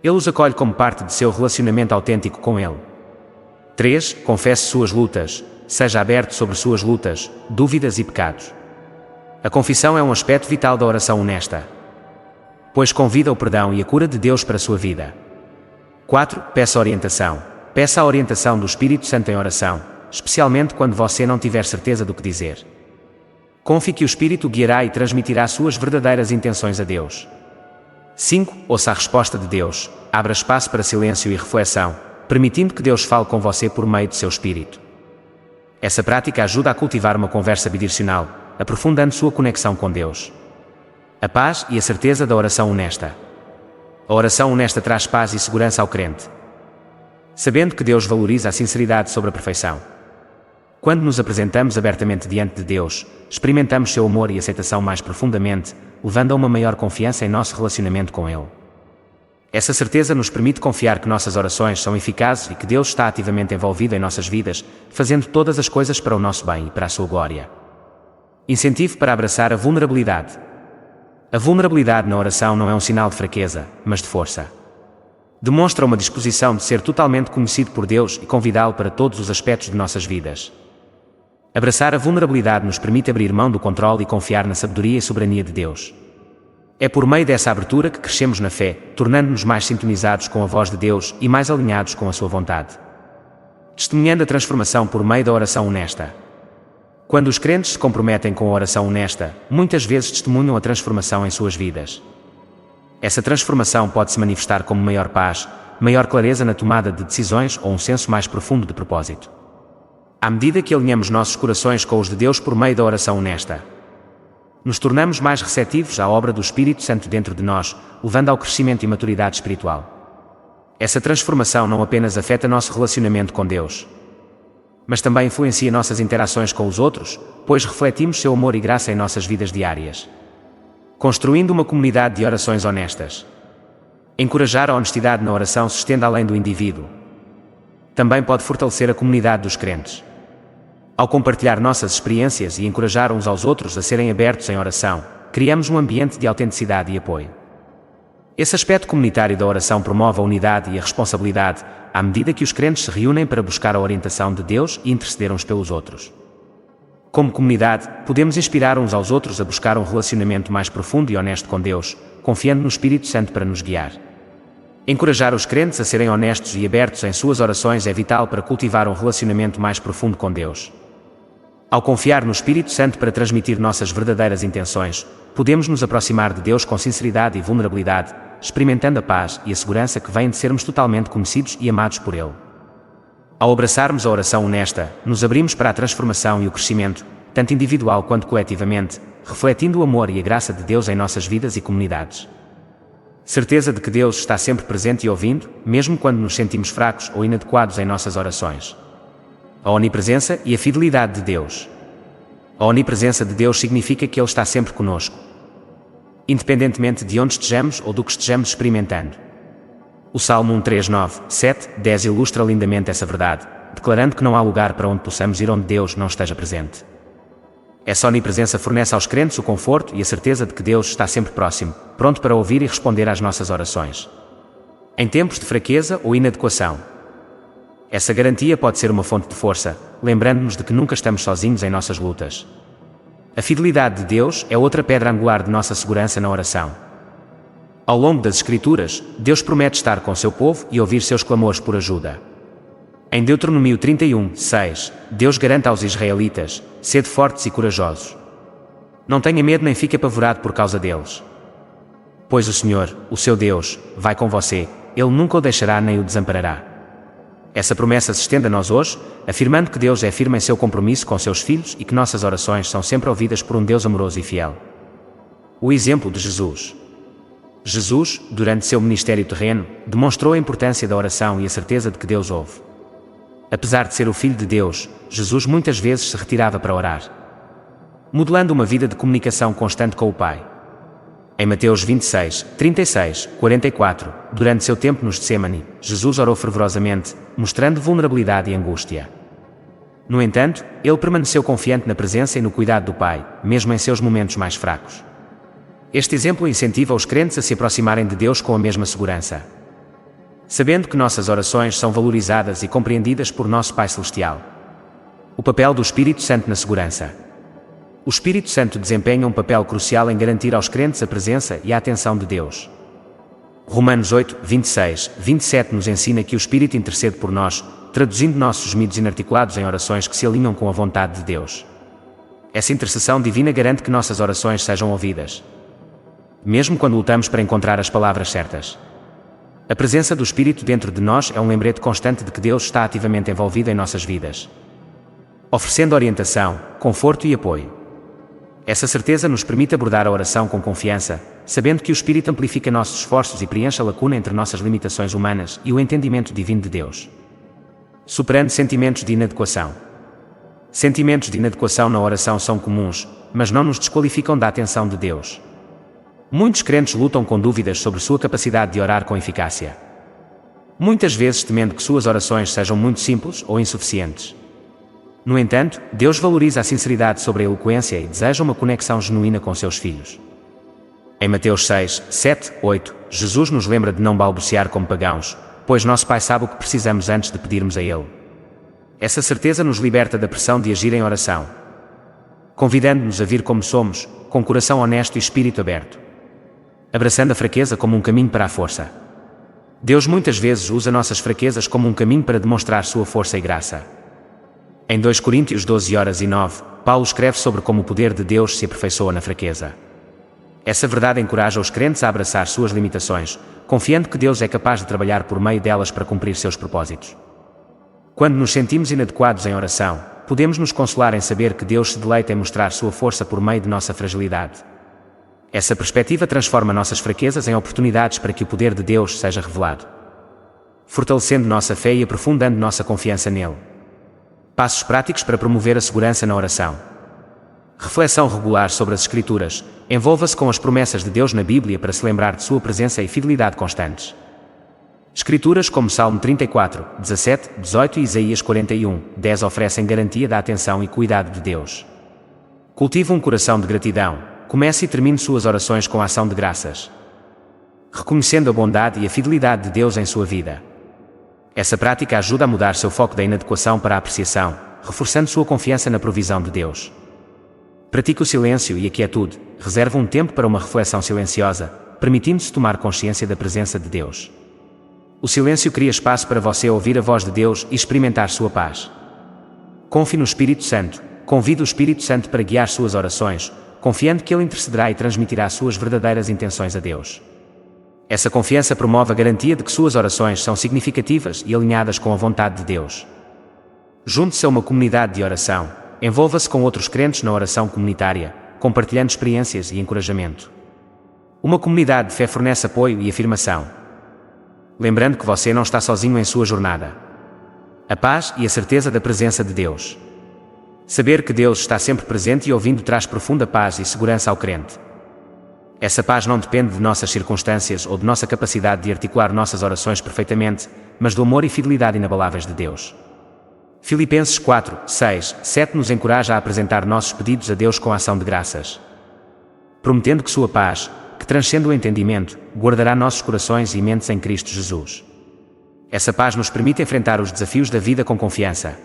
Ele os acolhe como parte de seu relacionamento autêntico com Ele. 3. Confesse suas lutas. Seja aberto sobre suas lutas, dúvidas e pecados. A confissão é um aspecto vital da oração honesta, pois convida o perdão e a cura de Deus para a sua vida. 4. Peça orientação. Peça a orientação do Espírito Santo em oração, especialmente quando você não tiver certeza do que dizer. Confie que o Espírito guiará e transmitirá suas verdadeiras intenções a Deus. 5. Ouça a resposta de Deus. Abra espaço para silêncio e reflexão, permitindo que Deus fale com você por meio de seu Espírito. Essa prática ajuda a cultivar uma conversa bidirecional, aprofundando sua conexão com Deus. A paz e a certeza da oração honesta. A oração honesta traz paz e segurança ao crente, sabendo que Deus valoriza a sinceridade sobre a perfeição. Quando nos apresentamos abertamente diante de Deus, experimentamos seu amor e aceitação mais profundamente, levando a uma maior confiança em nosso relacionamento com Ele. Essa certeza nos permite confiar que nossas orações são eficazes e que Deus está ativamente envolvido em nossas vidas, fazendo todas as coisas para o nosso bem e para a sua glória. Incentivo para abraçar a vulnerabilidade. A vulnerabilidade na oração não é um sinal de fraqueza, mas de força. Demonstra uma disposição de ser totalmente conhecido por Deus e convidá-lo para todos os aspectos de nossas vidas. Abraçar a vulnerabilidade nos permite abrir mão do controle e confiar na sabedoria e soberania de Deus. É por meio dessa abertura que crescemos na fé, tornando-nos mais sintonizados com a voz de Deus e mais alinhados com a sua vontade. Testemunhando a transformação por meio da oração honesta. Quando os crentes se comprometem com a oração honesta, muitas vezes testemunham a transformação em suas vidas. Essa transformação pode se manifestar como maior paz, maior clareza na tomada de decisões ou um senso mais profundo de propósito. À medida que alinhamos nossos corações com os de Deus por meio da oração honesta, nos tornamos mais receptivos à obra do Espírito Santo dentro de nós, levando ao crescimento e maturidade espiritual. Essa transformação não apenas afeta nosso relacionamento com Deus, mas também influencia nossas interações com os outros, pois refletimos seu amor e graça em nossas vidas diárias. Construindo uma comunidade de orações honestas. Encorajar a honestidade na oração se estende além do indivíduo. Também pode fortalecer a comunidade dos crentes. Ao compartilhar nossas experiências e encorajar uns aos outros a serem abertos em oração, criamos um ambiente de autenticidade e apoio. Esse aspecto comunitário da oração promove a unidade e a responsabilidade, à medida que os crentes se reúnem para buscar a orientação de Deus e interceder uns pelos outros. Como comunidade, podemos inspirar uns aos outros a buscar um relacionamento mais profundo e honesto com Deus, confiando no Espírito Santo para nos guiar. Encorajar os crentes a serem honestos e abertos em suas orações é vital para cultivar um relacionamento mais profundo com Deus. Ao confiar no Espírito Santo para transmitir nossas verdadeiras intenções, podemos nos aproximar de Deus com sinceridade e vulnerabilidade, experimentando a paz e a segurança que vêm de sermos totalmente conhecidos e amados por Ele. Ao abraçarmos a oração honesta, nos abrimos para a transformação e o crescimento, tanto individual quanto coletivamente, refletindo o amor e a graça de Deus em nossas vidas e comunidades. Certeza de que Deus está sempre presente e ouvindo, mesmo quando nos sentimos fracos ou inadequados em nossas orações. A onipresença e a fidelidade de Deus. A onipresença de Deus significa que Ele está sempre conosco, independentemente de onde estejamos ou do que estejamos experimentando. O Salmo 1, 3, 9, 7, 10 ilustra lindamente essa verdade, declarando que não há lugar para onde possamos ir onde Deus não esteja presente. Essa onipresença fornece aos crentes o conforto e a certeza de que Deus está sempre próximo, pronto para ouvir e responder às nossas orações. Em tempos de fraqueza ou inadequação. Essa garantia pode ser uma fonte de força, lembrando-nos de que nunca estamos sozinhos em nossas lutas. A fidelidade de Deus é outra pedra angular de nossa segurança na oração. Ao longo das Escrituras, Deus promete estar com seu povo e ouvir seus clamores por ajuda. Em Deuteronômio 31, 6, Deus garante aos israelitas: sede fortes e corajosos. Não tenha medo nem fique apavorado por causa deles. Pois o Senhor, o seu Deus, vai com você, Ele nunca o deixará nem o desamparará. Essa promessa se estende a nós hoje, afirmando que Deus é firme em seu compromisso com seus filhos e que nossas orações são sempre ouvidas por um Deus amoroso e fiel. O exemplo de Jesus. Jesus, durante seu ministério terreno, demonstrou a importância da oração e a certeza de que Deus ouve. Apesar de ser o Filho de Deus, Jesus muitas vezes se retirava para orar, modelando uma vida de comunicação constante com o Pai. Em Mateus 26, 36, 44, durante seu tempo nos Getsemane, Jesus orou fervorosamente, mostrando vulnerabilidade e angústia. No entanto, ele permaneceu confiante na presença e no cuidado do Pai, mesmo em seus momentos mais fracos. Este exemplo incentiva os crentes a se aproximarem de Deus com a mesma segurança, sabendo que nossas orações são valorizadas e compreendidas por nosso Pai Celestial. O papel do Espírito Santo na segurança. O Espírito Santo desempenha um papel crucial em garantir aos crentes a presença e a atenção de Deus. Romanos 8, 26, 27 nos ensina que o Espírito intercede por nós, traduzindo nossos gemidos inarticulados em orações que se alinham com a vontade de Deus. Essa intercessão divina garante que nossas orações sejam ouvidas, mesmo quando lutamos para encontrar as palavras certas. A presença do Espírito dentro de nós é um lembrete constante de que Deus está ativamente envolvido em nossas vidas, oferecendo orientação, conforto e apoio. Essa certeza nos permite abordar a oração com confiança, sabendo que o Espírito amplifica nossos esforços e preenche a lacuna entre nossas limitações humanas e o entendimento divino de Deus. Superando sentimentos de inadequação. Sentimentos de inadequação na oração são comuns, mas não nos desqualificam da atenção de Deus. Muitos crentes lutam com dúvidas sobre sua capacidade de orar com eficácia. Muitas vezes temendo que suas orações sejam muito simples ou insuficientes. No entanto, Deus valoriza a sinceridade sobre a eloquência e deseja uma conexão genuína com seus filhos. Em Mateus 6, 7, 8, Jesus nos lembra de não balbuciar como pagãos, pois nosso Pai sabe o que precisamos antes de pedirmos a Ele. Essa certeza nos liberta da pressão de agir em oração, convidando-nos a vir como somos, com coração honesto e espírito aberto, abraçando a fraqueza como um caminho para a força. Deus muitas vezes usa nossas fraquezas como um caminho para demonstrar sua força e graça. Em 2 Coríntios 12:9, Paulo escreve sobre como o poder de Deus se aperfeiçoa na fraqueza. Essa verdade encoraja os crentes a abraçar suas limitações, confiando que Deus é capaz de trabalhar por meio delas para cumprir seus propósitos. Quando nos sentimos inadequados em oração, podemos nos consolar em saber que Deus se deleita em mostrar sua força por meio de nossa fragilidade. Essa perspectiva transforma nossas fraquezas em oportunidades para que o poder de Deus seja revelado, fortalecendo nossa fé e aprofundando nossa confiança nele. Passos práticos para promover a segurança na oração. Reflexão regular sobre as Escrituras. Envolva-se com as promessas de Deus na Bíblia para se lembrar de sua presença e fidelidade constantes. Escrituras como Salmo 34, 17, 18 e Isaías 41, 10 oferecem garantia da atenção e cuidado de Deus. Cultive um coração de gratidão. Comece e termine suas orações com a ação de graças, reconhecendo a bondade e a fidelidade de Deus em sua vida. Essa prática ajuda a mudar seu foco da inadequação para a apreciação, reforçando sua confiança na provisão de Deus. Pratique o silêncio e a quietude. Reserve um tempo para uma reflexão silenciosa, permitindo-se tomar consciência da presença de Deus. O silêncio cria espaço para você ouvir a voz de Deus e experimentar sua paz. Confie no Espírito Santo. Convide o Espírito Santo para guiar suas orações, confiando que Ele intercederá e transmitirá suas verdadeiras intenções a Deus. Essa confiança promove a garantia de que suas orações são significativas e alinhadas com a vontade de Deus. Junte-se a uma comunidade de oração. Envolva-se com outros crentes na oração comunitária, compartilhando experiências e encorajamento. Uma comunidade de fé fornece apoio e afirmação, lembrando que você não está sozinho em sua jornada. A paz e a certeza da presença de Deus. Saber que Deus está sempre presente e ouvindo traz profunda paz e segurança ao crente. Essa paz não depende de nossas circunstâncias ou de nossa capacidade de articular nossas orações perfeitamente, mas do amor e fidelidade inabaláveis de Deus. Filipenses 4, 6, 7 nos encoraja a apresentar nossos pedidos a Deus com ação de graças, prometendo que sua paz, que transcende o entendimento, guardará nossos corações e mentes em Cristo Jesus. Essa paz nos permite enfrentar os desafios da vida com confiança,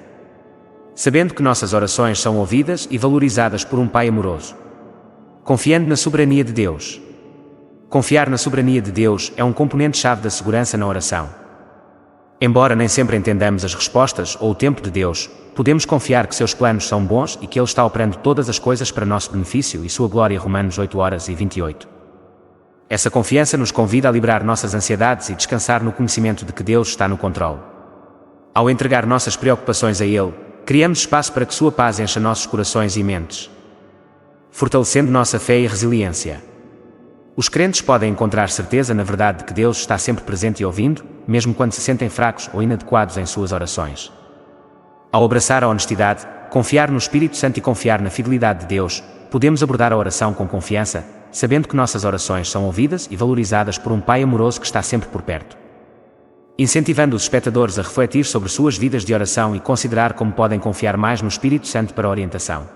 sabendo que nossas orações são ouvidas e valorizadas por um Pai amoroso. Confiando na soberania de Deus. Confiar na soberania de Deus é um componente-chave da segurança na oração. Embora nem sempre entendamos as respostas ou o tempo de Deus, podemos confiar que seus planos são bons e que Ele está operando todas as coisas para nosso benefício e sua glória. Romanos 8:28. Essa confiança nos convida a liberar nossas ansiedades e descansar no conhecimento de que Deus está no controle. Ao entregar nossas preocupações a Ele, criamos espaço para que sua paz encha nossos corações e mentes, fortalecendo nossa fé e resiliência. Os crentes podem encontrar certeza na verdade de que Deus está sempre presente e ouvindo, mesmo quando se sentem fracos ou inadequados em suas orações. Ao abraçar a honestidade, confiar no Espírito Santo e confiar na fidelidade de Deus, podemos abordar a oração com confiança, sabendo que nossas orações são ouvidas e valorizadas por um Pai amoroso que está sempre por perto. Incentivando os espectadores a refletir sobre suas vidas de oração e considerar como podem confiar mais no Espírito Santo para a orientação.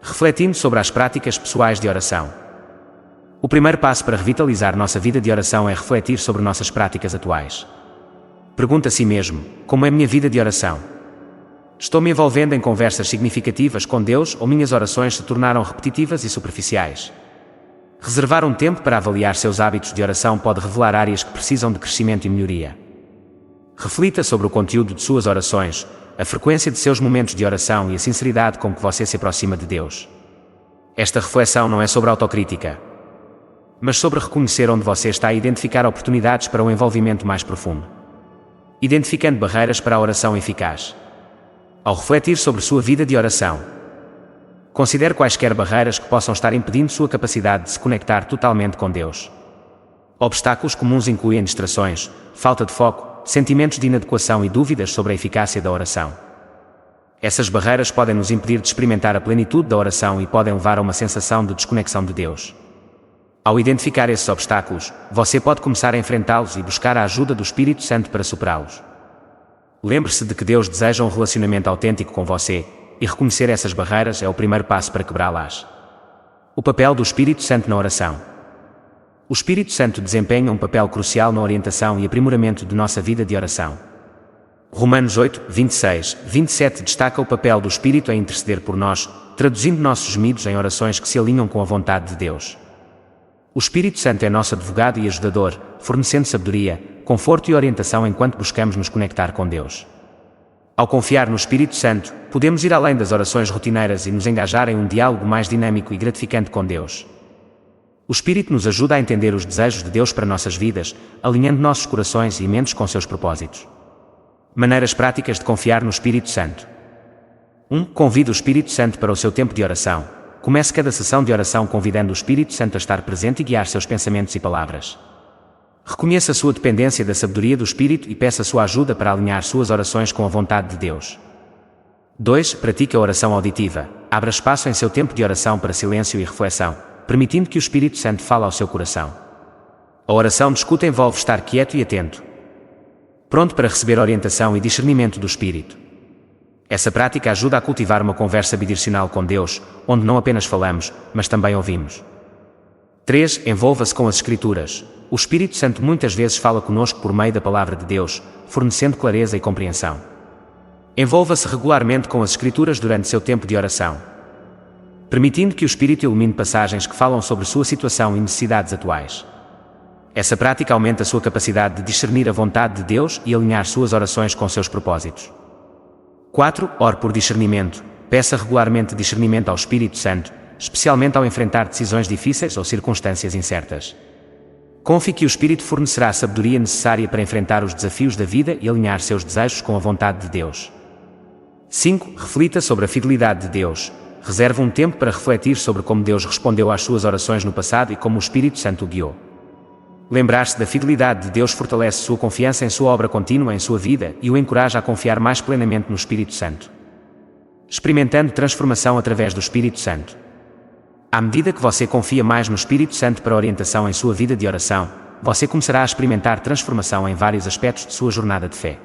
Refletindo sobre as práticas pessoais de oração. O primeiro passo para revitalizar nossa vida de oração é refletir sobre nossas práticas atuais. Pergunte a si mesmo: como é minha vida de oração? Estou me envolvendo em conversas significativas com Deus ou minhas orações se tornaram repetitivas e superficiais? Reservar um tempo para avaliar seus hábitos de oração pode revelar áreas que precisam de crescimento e melhoria. Reflita sobre o conteúdo de suas orações, a frequência de seus momentos de oração e a sinceridade com que você se aproxima de Deus. Esta reflexão não é sobre autocrítica, mas sobre reconhecer onde você está a identificar oportunidades para um envolvimento mais profundo. Identificando barreiras para a oração eficaz. Ao refletir sobre sua vida de oração, Considere quaisquer barreiras que possam estar impedindo sua capacidade de se conectar totalmente com Deus. Obstáculos comuns incluem distrações, falta de foco, sentimentos de inadequação e dúvidas sobre a eficácia da oração. Essas barreiras podem nos impedir de experimentar a plenitude da oração e podem levar a uma sensação de desconexão de Deus. Ao identificar esses obstáculos, você pode começar a enfrentá-los e buscar a ajuda do Espírito Santo para superá-los. Lembre-se de que Deus deseja um relacionamento autêntico com você, e reconhecer essas barreiras é o primeiro passo para quebrá-las. O papel do Espírito Santo na oração. O Espírito Santo desempenha um papel crucial na orientação e aprimoramento de nossa vida de oração. Romanos 8, 26, 27 destaca o papel do Espírito em interceder por nós, traduzindo nossos gemidos em orações que se alinham com a vontade de Deus. O Espírito Santo é nosso advogado e ajudador, fornecendo sabedoria, conforto e orientação enquanto buscamos nos conectar com Deus. Ao confiar no Espírito Santo, podemos ir além das orações rotineiras e nos engajar em um diálogo mais dinâmico e gratificante com Deus. O Espírito nos ajuda a entender os desejos de Deus para nossas vidas, alinhando nossos corações e mentes com seus propósitos. Maneiras práticas de confiar no Espírito Santo. 1. Convide o Espírito Santo para o seu tempo de oração. Comece cada sessão de oração convidando o Espírito Santo a estar presente e guiar seus pensamentos e palavras. Reconheça a sua dependência da sabedoria do Espírito e peça sua ajuda para alinhar suas orações com a vontade de Deus. 2. Pratique a oração auditiva. Abra espaço em seu tempo de oração para silêncio e reflexão, permitindo que o Espírito Santo fale ao seu coração. A oração de escuta envolve estar quieto e atento, pronto para receber orientação e discernimento do Espírito. Essa prática ajuda a cultivar uma conversa bidirecional com Deus, onde não apenas falamos, mas também ouvimos. 3. Envolva-se com as Escrituras. O Espírito Santo muitas vezes fala conosco por meio da Palavra de Deus, fornecendo clareza e compreensão. Envolva-se regularmente com as Escrituras durante seu tempo de oração, permitindo que o Espírito ilumine passagens que falam sobre sua situação e necessidades atuais. Essa prática aumenta a sua capacidade de discernir a vontade de Deus e alinhar suas orações com seus propósitos. 4. Ore por discernimento. Peça regularmente discernimento ao Espírito Santo, especialmente ao enfrentar decisões difíceis ou circunstâncias incertas. Confie que o Espírito fornecerá a sabedoria necessária para enfrentar os desafios da vida e alinhar seus desejos com a vontade de Deus. 5. Reflita sobre a fidelidade de Deus. Reserve um tempo para refletir sobre como Deus respondeu às suas orações no passado e como o Espírito Santo o guiou. Lembrar-se da fidelidade de Deus fortalece sua confiança em sua obra contínua em sua vida e o encoraja a confiar mais plenamente no Espírito Santo. Experimentando transformação através do Espírito Santo. À medida que você confia mais no Espírito Santo para orientação em sua vida de oração, você começará a experimentar transformação em vários aspectos de sua jornada de fé.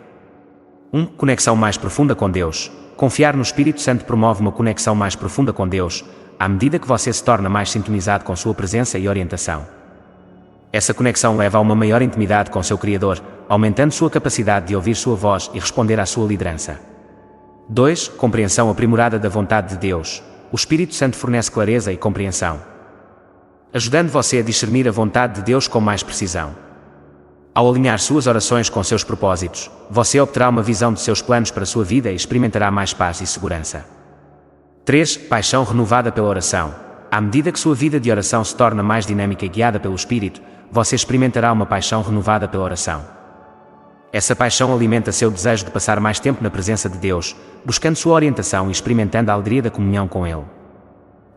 1. Conexão mais profunda com Deus. Confiar no Espírito Santo promove uma conexão mais profunda com Deus, à medida que você se torna mais sintonizado com sua presença e orientação. Essa conexão leva a uma maior intimidade com seu Criador, aumentando sua capacidade de ouvir sua voz e responder à sua liderança. 2. Compreensão aprimorada da vontade de Deus. O Espírito Santo fornece clareza e compreensão, ajudando você a discernir a vontade de Deus com mais precisão. Ao alinhar suas orações com seus propósitos, você obterá uma visão de seus planos para sua vida e experimentará mais paz e segurança. 3. Paixão renovada pela oração. À medida que sua vida de oração se torna mais dinâmica e guiada pelo Espírito, você experimentará uma paixão renovada pela oração. Essa paixão alimenta seu desejo de passar mais tempo na presença de Deus, buscando sua orientação e experimentando a alegria da comunhão com Ele.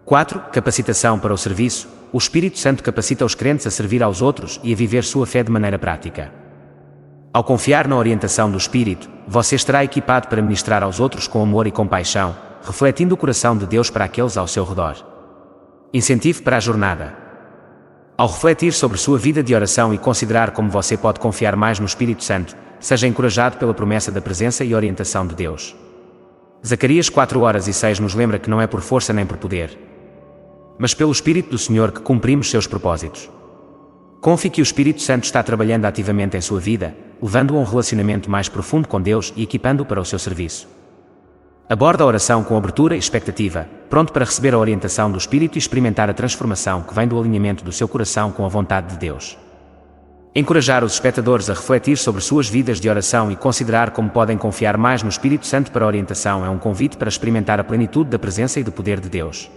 4. Capacitação para o serviço. O Espírito Santo capacita os crentes a servir aos outros e a viver sua fé de maneira prática. Ao confiar na orientação do Espírito, você estará equipado para ministrar aos outros com amor e compaixão, refletindo o coração de Deus para aqueles ao seu redor. Incentivo para a jornada. Ao refletir sobre sua vida de oração e considerar como você pode confiar mais no Espírito Santo, seja encorajado pela promessa da presença e orientação de Deus. Zacarias 4:6 nos lembra que não é por força nem por poder, mas pelo Espírito do Senhor que cumprimos seus propósitos. Confie que o Espírito Santo está trabalhando ativamente em sua vida, levando-o a um relacionamento mais profundo com Deus e equipando-o para o seu serviço. Aborda a oração com abertura e expectativa, pronto para receber a orientação do Espírito e experimentar a transformação que vem do alinhamento do seu coração com a vontade de Deus. Encorajar os espectadores a refletir sobre suas vidas de oração e considerar como podem confiar mais no Espírito Santo para a orientação é um convite para experimentar a plenitude da presença e do poder de Deus.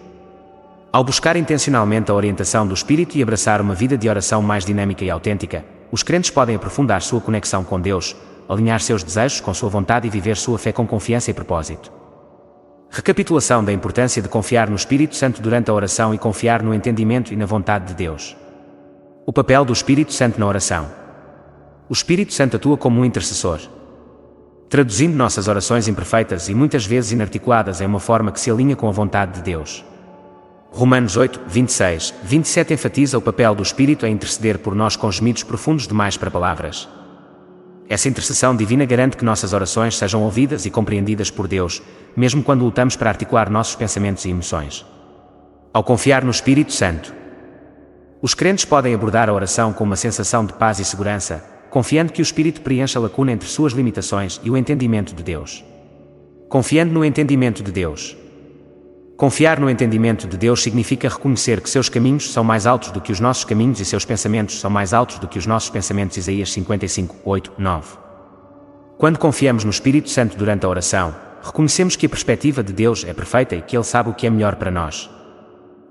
Ao buscar intencionalmente a orientação do Espírito e abraçar uma vida de oração mais dinâmica e autêntica, os crentes podem aprofundar sua conexão com Deus, alinhar seus desejos com sua vontade e viver sua fé com confiança e propósito. Recapitulação da importância de confiar no Espírito Santo durante a oração e confiar no entendimento e na vontade de Deus. O papel do Espírito Santo na oração. O Espírito Santo atua como um intercessor, traduzindo nossas orações imperfeitas e muitas vezes inarticuladas em uma forma que se alinha com a vontade de Deus. Romanos 8, 26, 27 enfatiza o papel do Espírito a interceder por nós com gemidos profundos demais para palavras. Essa intercessão divina garante que nossas orações sejam ouvidas e compreendidas por Deus, mesmo quando lutamos para articular nossos pensamentos e emoções. Ao confiar no Espírito Santo, os crentes podem abordar a oração com uma sensação de paz e segurança, confiando que o Espírito preencha a lacuna entre suas limitações e o entendimento de Deus. Confiando no entendimento de Deus. Confiar no entendimento de Deus significa reconhecer que seus caminhos são mais altos do que os nossos caminhos e seus pensamentos são mais altos do que os nossos pensamentos. Isaías 55, 8, 9. Quando confiamos no Espírito Santo durante a oração, reconhecemos que a perspectiva de Deus é perfeita e que Ele sabe o que é melhor para nós.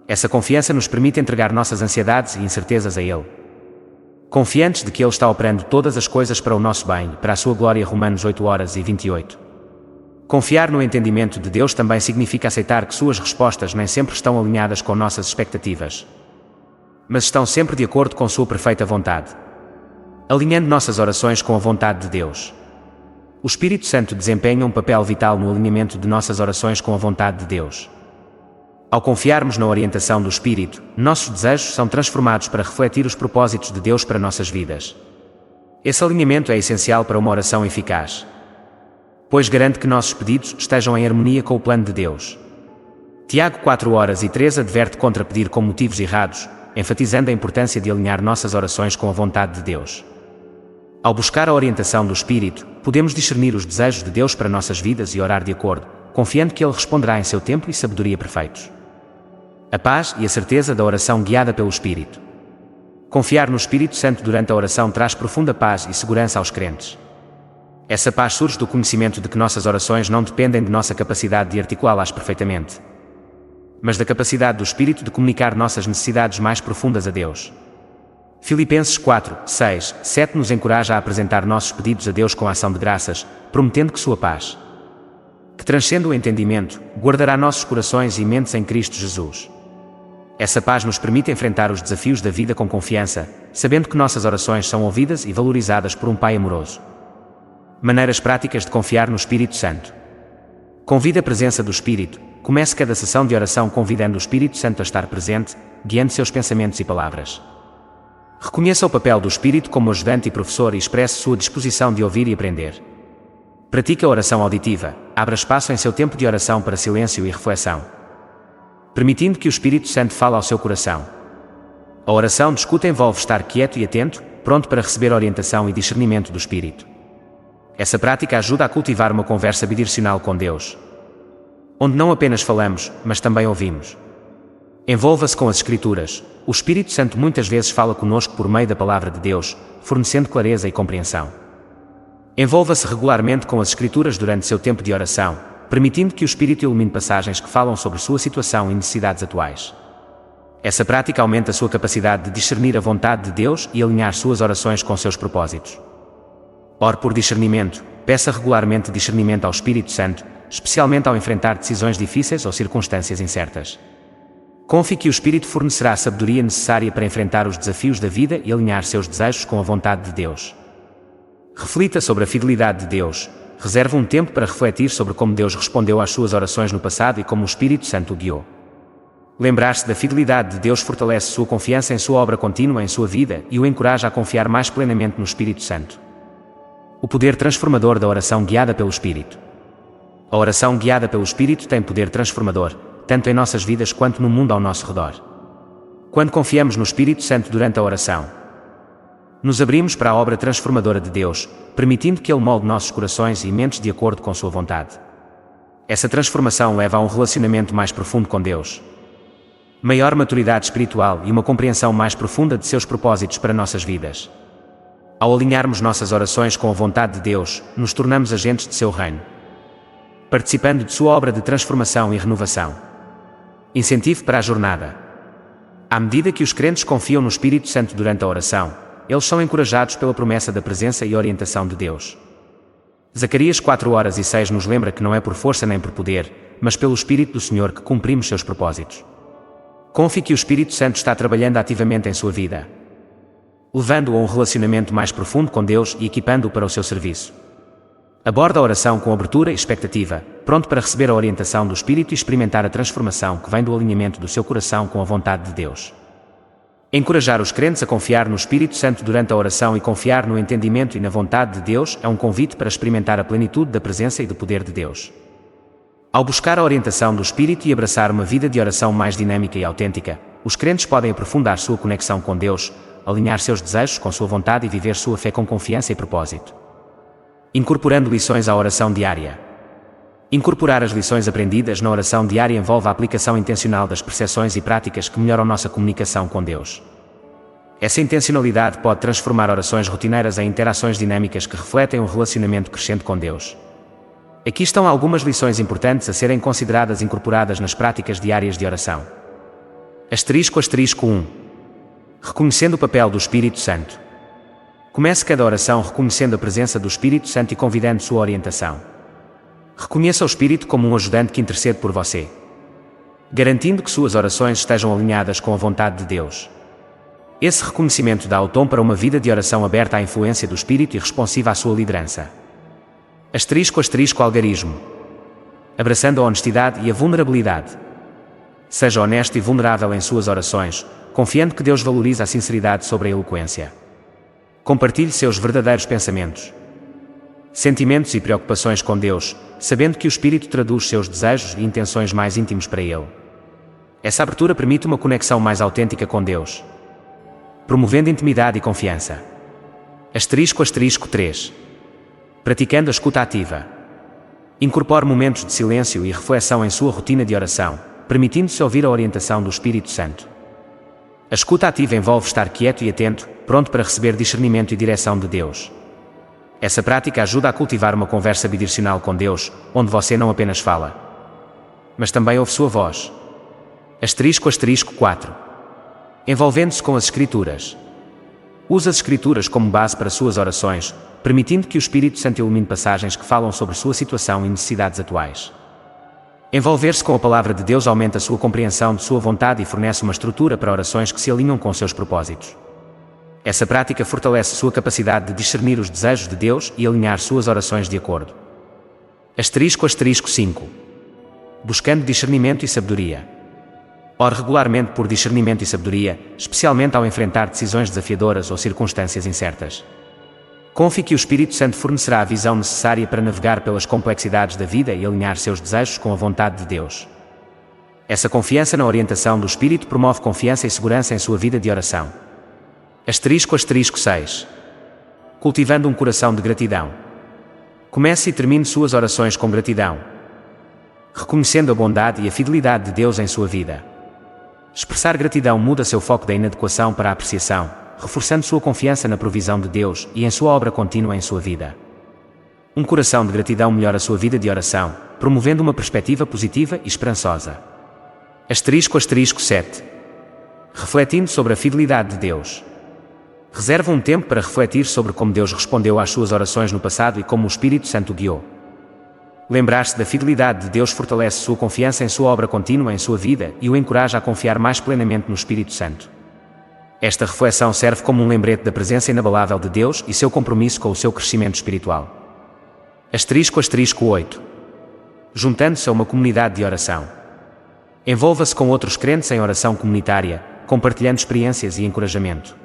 Essa confiança nos permite entregar nossas ansiedades e incertezas a Ele, confiantes de que Ele está operando todas as coisas para o nosso bem e para a sua glória. Romanos 8 horas e 28. Confiar no entendimento de Deus também significa aceitar que suas respostas nem sempre estão alinhadas com nossas expectativas, mas estão sempre de acordo com sua perfeita vontade, alinhando nossas orações com a vontade de Deus. O Espírito Santo desempenha um papel vital no alinhamento de nossas orações com a vontade de Deus. Ao confiarmos na orientação do Espírito, nossos desejos são transformados para refletir os propósitos de Deus para nossas vidas. Esse alinhamento é essencial para uma oração eficaz, pois garante que nossos pedidos estejam em harmonia com o plano de Deus. Tiago 4 horas e 3 adverte contra pedir com motivos errados, enfatizando a importância de alinhar nossas orações com a vontade de Deus. Ao buscar a orientação do Espírito, podemos discernir os desejos de Deus para nossas vidas e orar de acordo, confiando que Ele responderá em seu tempo e sabedoria perfeitos. A paz e a certeza da oração guiada pelo Espírito. Confiar no Espírito Santo durante a oração traz profunda paz e segurança aos crentes. Essa paz surge do conhecimento de que nossas orações não dependem de nossa capacidade de articulá-las perfeitamente, mas da capacidade do Espírito de comunicar nossas necessidades mais profundas a Deus. Filipenses 4, 6, 7 nos encoraja a apresentar nossos pedidos a Deus com ação de graças, prometendo que sua paz, que transcende o entendimento, guardará nossos corações e mentes em Cristo Jesus. Essa paz nos permite enfrentar os desafios da vida com confiança, sabendo que nossas orações são ouvidas e valorizadas por um Pai amoroso. Maneiras práticas de confiar no Espírito Santo. Convide a presença do Espírito. Comece cada sessão de oração convidando o Espírito Santo a estar presente, guiando seus pensamentos e palavras. Reconheça o papel do Espírito como ajudante e professor e expresse sua disposição de ouvir e aprender. Pratique a oração auditiva. Abra espaço em seu tempo de oração para silêncio e reflexão, permitindo que o Espírito Santo fale ao seu coração. A oração de escuta envolve estar quieto e atento, pronto para receber orientação e discernimento do Espírito. Essa prática ajuda a cultivar uma conversa bidirecional com Deus, onde não apenas falamos, mas também ouvimos. Envolva-se com as Escrituras. O Espírito Santo muitas vezes fala conosco por meio da Palavra de Deus, fornecendo clareza e compreensão. Envolva-se regularmente com as Escrituras durante seu tempo de oração, permitindo que o Espírito ilumine passagens que falam sobre sua situação e necessidades atuais. Essa prática aumenta a sua capacidade de discernir a vontade de Deus e alinhar suas orações com seus propósitos. Ore por discernimento. Peça regularmente discernimento ao Espírito Santo, especialmente ao enfrentar decisões difíceis ou circunstâncias incertas. Confie que o Espírito fornecerá a sabedoria necessária para enfrentar os desafios da vida e alinhar seus desejos com a vontade de Deus. Reflita sobre a fidelidade de Deus. Reserve um tempo para refletir sobre como Deus respondeu às suas orações no passado e como o Espírito Santo o guiou. Lembrar-se da fidelidade de Deus fortalece sua confiança em sua obra contínua em sua vida e o encoraja a confiar mais plenamente no Espírito Santo. O poder transformador da oração guiada pelo Espírito. A oração guiada pelo Espírito tem poder transformador, tanto em nossas vidas quanto no mundo ao nosso redor. Quando confiamos no Espírito Santo durante a oração, nos abrimos para a obra transformadora de Deus, permitindo que Ele molde nossos corações e mentes de acordo com sua vontade. Essa transformação leva a um relacionamento mais profundo com Deus, maior maturidade espiritual e uma compreensão mais profunda de seus propósitos para nossas vidas. Ao alinharmos nossas orações com a vontade de Deus, nos tornamos agentes de seu reino, participando de sua obra de transformação e renovação. Incentivo para a jornada. À medida que os crentes confiam no Espírito Santo durante a oração, eles são encorajados pela promessa da presença e orientação de Deus. Zacarias 4 horas e 6 nos lembra que não é por força nem por poder, mas pelo Espírito do Senhor que cumprimos seus propósitos. Confie que o Espírito Santo está trabalhando ativamente em sua vida, levando-o a um relacionamento mais profundo com Deus e equipando-o para o seu serviço. Aborda a oração com abertura e expectativa, pronto para receber a orientação do Espírito e experimentar a transformação que vem do alinhamento do seu coração com a vontade de Deus. Encorajar os crentes a confiar no Espírito Santo durante a oração e confiar no entendimento e na vontade de Deus é um convite para experimentar a plenitude da presença e do poder de Deus. Ao buscar a orientação do Espírito e abraçar uma vida de oração mais dinâmica e autêntica, os crentes podem aprofundar sua conexão com Deus, alinhar seus desejos com sua vontade e viver sua fé com confiança e propósito. Incorporando lições à oração diária. Incorporar as lições aprendidas na oração diária envolve a aplicação intencional das percepções e práticas que melhoram nossa comunicação com Deus. Essa intencionalidade pode transformar orações rotineiras em interações dinâmicas que refletem um relacionamento crescente com Deus. Aqui estão algumas lições importantes a serem consideradas e incorporadas nas práticas diárias de oração. **1. Reconhecendo o papel do Espírito Santo. Comece cada oração reconhecendo a presença do Espírito Santo e convidando sua orientação. Reconheça o Espírito como um ajudante que intercede por você, garantindo que suas orações estejam alinhadas com a vontade de Deus. Esse reconhecimento dá o tom para uma vida de oração aberta à influência do Espírito e responsiva à sua liderança. **Algarismo. Abraçando a honestidade e a vulnerabilidade. Seja honesto e vulnerável em suas orações, confiando que Deus valoriza a sinceridade sobre a eloquência. Compartilhe seus verdadeiros pensamentos, sentimentos e preocupações com Deus, sabendo que o Espírito traduz seus desejos e intenções mais íntimos para Ele. Essa abertura permite uma conexão mais autêntica com Deus, promovendo intimidade e confiança. *3. Praticando a escuta ativa. Incorpore momentos de silêncio e reflexão em sua rotina de oração, permitindo-se ouvir a orientação do Espírito Santo. A escuta ativa envolve estar quieto e atento, pronto para receber discernimento e direção de Deus. Essa prática ajuda a cultivar uma conversa bidirecional com Deus, onde você não apenas fala, mas também ouve sua voz. *4. Envolvendo-se com as Escrituras. Use as Escrituras como base para suas orações, permitindo que o Espírito Santo ilumine passagens que falam sobre sua situação e necessidades atuais. Envolver-se com a Palavra de Deus aumenta sua compreensão de sua vontade e fornece uma estrutura para orações que se alinham com seus propósitos. Essa prática fortalece sua capacidade de discernir os desejos de Deus e alinhar suas orações de acordo. *5. Buscando discernimento e sabedoria. Ore regularmente por discernimento e sabedoria, especialmente ao enfrentar decisões desafiadoras ou circunstâncias incertas. Confie que o Espírito Santo fornecerá a visão necessária para navegar pelas complexidades da vida e alinhar seus desejos com a vontade de Deus. Essa confiança na orientação do Espírito promove confiança e segurança em sua vida de oração. *6. Cultivando um coração de gratidão. Comece e termine suas orações com gratidão, reconhecendo a bondade e a fidelidade de Deus em sua vida. Expressar gratidão muda seu foco da inadequação para a apreciação, reforçando sua confiança na provisão de Deus e em sua obra contínua em sua vida. Um coração de gratidão melhora sua vida de oração, promovendo uma perspectiva positiva e esperançosa. *7. Refletindo sobre a fidelidade de Deus. Reserva um tempo para refletir sobre como Deus respondeu às suas orações no passado e como o Espírito Santo o guiou. Lembrar-se da fidelidade de Deus fortalece sua confiança em sua obra contínua em sua vida e o encoraja a confiar mais plenamente no Espírito Santo. Esta reflexão serve como um lembrete da presença inabalável de Deus e seu compromisso com o seu crescimento espiritual. *8. Juntando-se a uma comunidade de oração. Envolva-se com outros crentes em oração comunitária, compartilhando experiências e encorajamento.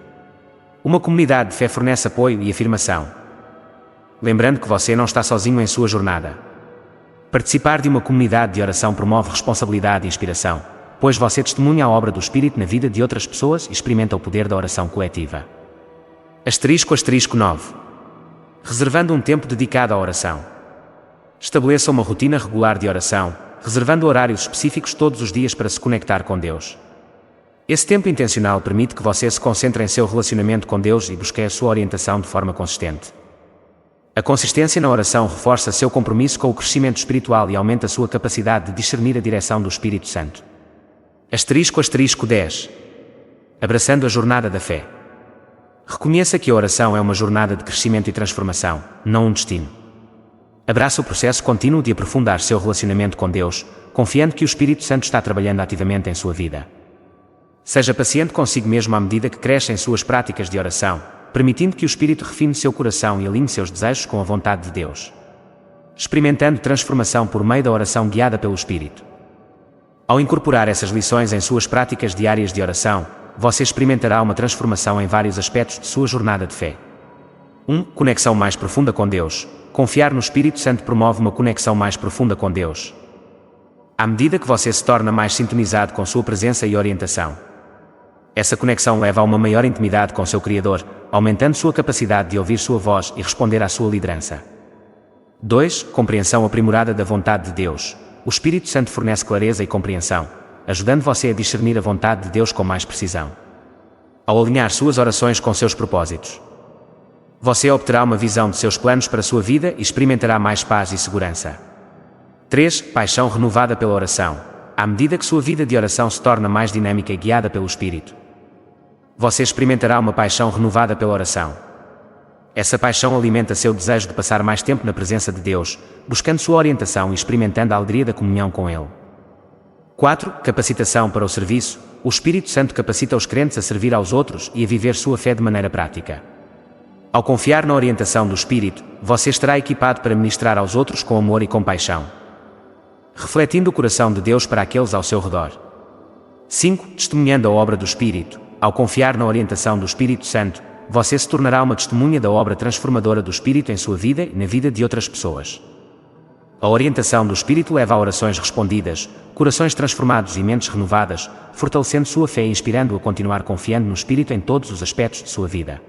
Uma comunidade de fé fornece apoio e afirmação, lembrando que você não está sozinho em sua jornada. Participar de uma comunidade de oração promove responsabilidade e inspiração, pois você testemunha a obra do Espírito na vida de outras pessoas e experimenta o poder da oração coletiva. *9. Reservando um tempo dedicado à oração. Estabeleça uma rotina regular de oração, reservando horários específicos todos os dias para se conectar com Deus. Esse tempo intencional permite que você se concentre em seu relacionamento com Deus e busque a sua orientação de forma consistente. A consistência na oração reforça seu compromisso com o crescimento espiritual e aumenta sua capacidade de discernir a direção do Espírito Santo. *10. Abraçando a jornada da fé. Reconheça que a oração é uma jornada de crescimento e transformação, não um destino. Abraça o processo contínuo de aprofundar seu relacionamento com Deus, confiando que o Espírito Santo está trabalhando ativamente em sua vida. Seja paciente consigo mesmo à medida que cresce em suas práticas de oração, permitindo que o Espírito refine seu coração e alinhe seus desejos com a vontade de Deus. Experimentando transformação por meio da oração guiada pelo Espírito. Ao incorporar essas lições em suas práticas diárias de oração, você experimentará uma transformação em vários aspectos de sua jornada de fé. 1. Conexão mais profunda com Deus. Confiar no Espírito Santo promove uma conexão mais profunda com Deus. À medida que você se torna mais sintonizado com sua presença e orientação, essa conexão leva a uma maior intimidade com seu Criador, aumentando sua capacidade de ouvir sua voz e responder à sua liderança. 2. Compreensão aprimorada da vontade de Deus. O Espírito Santo fornece clareza e compreensão, ajudando você a discernir a vontade de Deus com mais precisão. Ao alinhar suas orações com seus propósitos, você obterá uma visão de seus planos para a sua vida e experimentará mais paz e segurança. 3. Paixão renovada pela oração. À medida que sua vida de oração se torna mais dinâmica e guiada pelo Espírito, você experimentará uma paixão renovada pela oração. Essa paixão alimenta seu desejo de passar mais tempo na presença de Deus, buscando sua orientação e experimentando a alegria da comunhão com Ele. 4. Capacitação para o serviço. O Espírito Santo capacita os crentes a servir aos outros e a viver sua fé de maneira prática. Ao confiar na orientação do Espírito, você estará equipado para ministrar aos outros com amor e compaixão, refletindo o coração de Deus para aqueles ao seu redor. 5. Testemunhando a obra do Espírito. Ao confiar na orientação do Espírito Santo, você se tornará uma testemunha da obra transformadora do Espírito em sua vida e na vida de outras pessoas. A orientação do Espírito leva a orações respondidas, corações transformados e mentes renovadas, fortalecendo sua fé e inspirando-o a continuar confiando no Espírito em todos os aspectos de sua vida.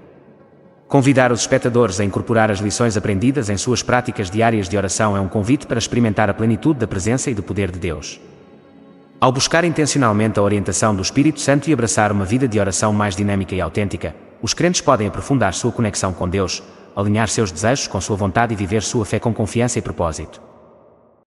Convidar os espectadores a incorporar as lições aprendidas em suas práticas diárias de oração é um convite para experimentar a plenitude da presença e do poder de Deus. Ao buscar intencionalmente a orientação do Espírito Santo e abraçar uma vida de oração mais dinâmica e autêntica, os crentes podem aprofundar sua conexão com Deus, alinhar seus desejos com sua vontade e viver sua fé com confiança e propósito.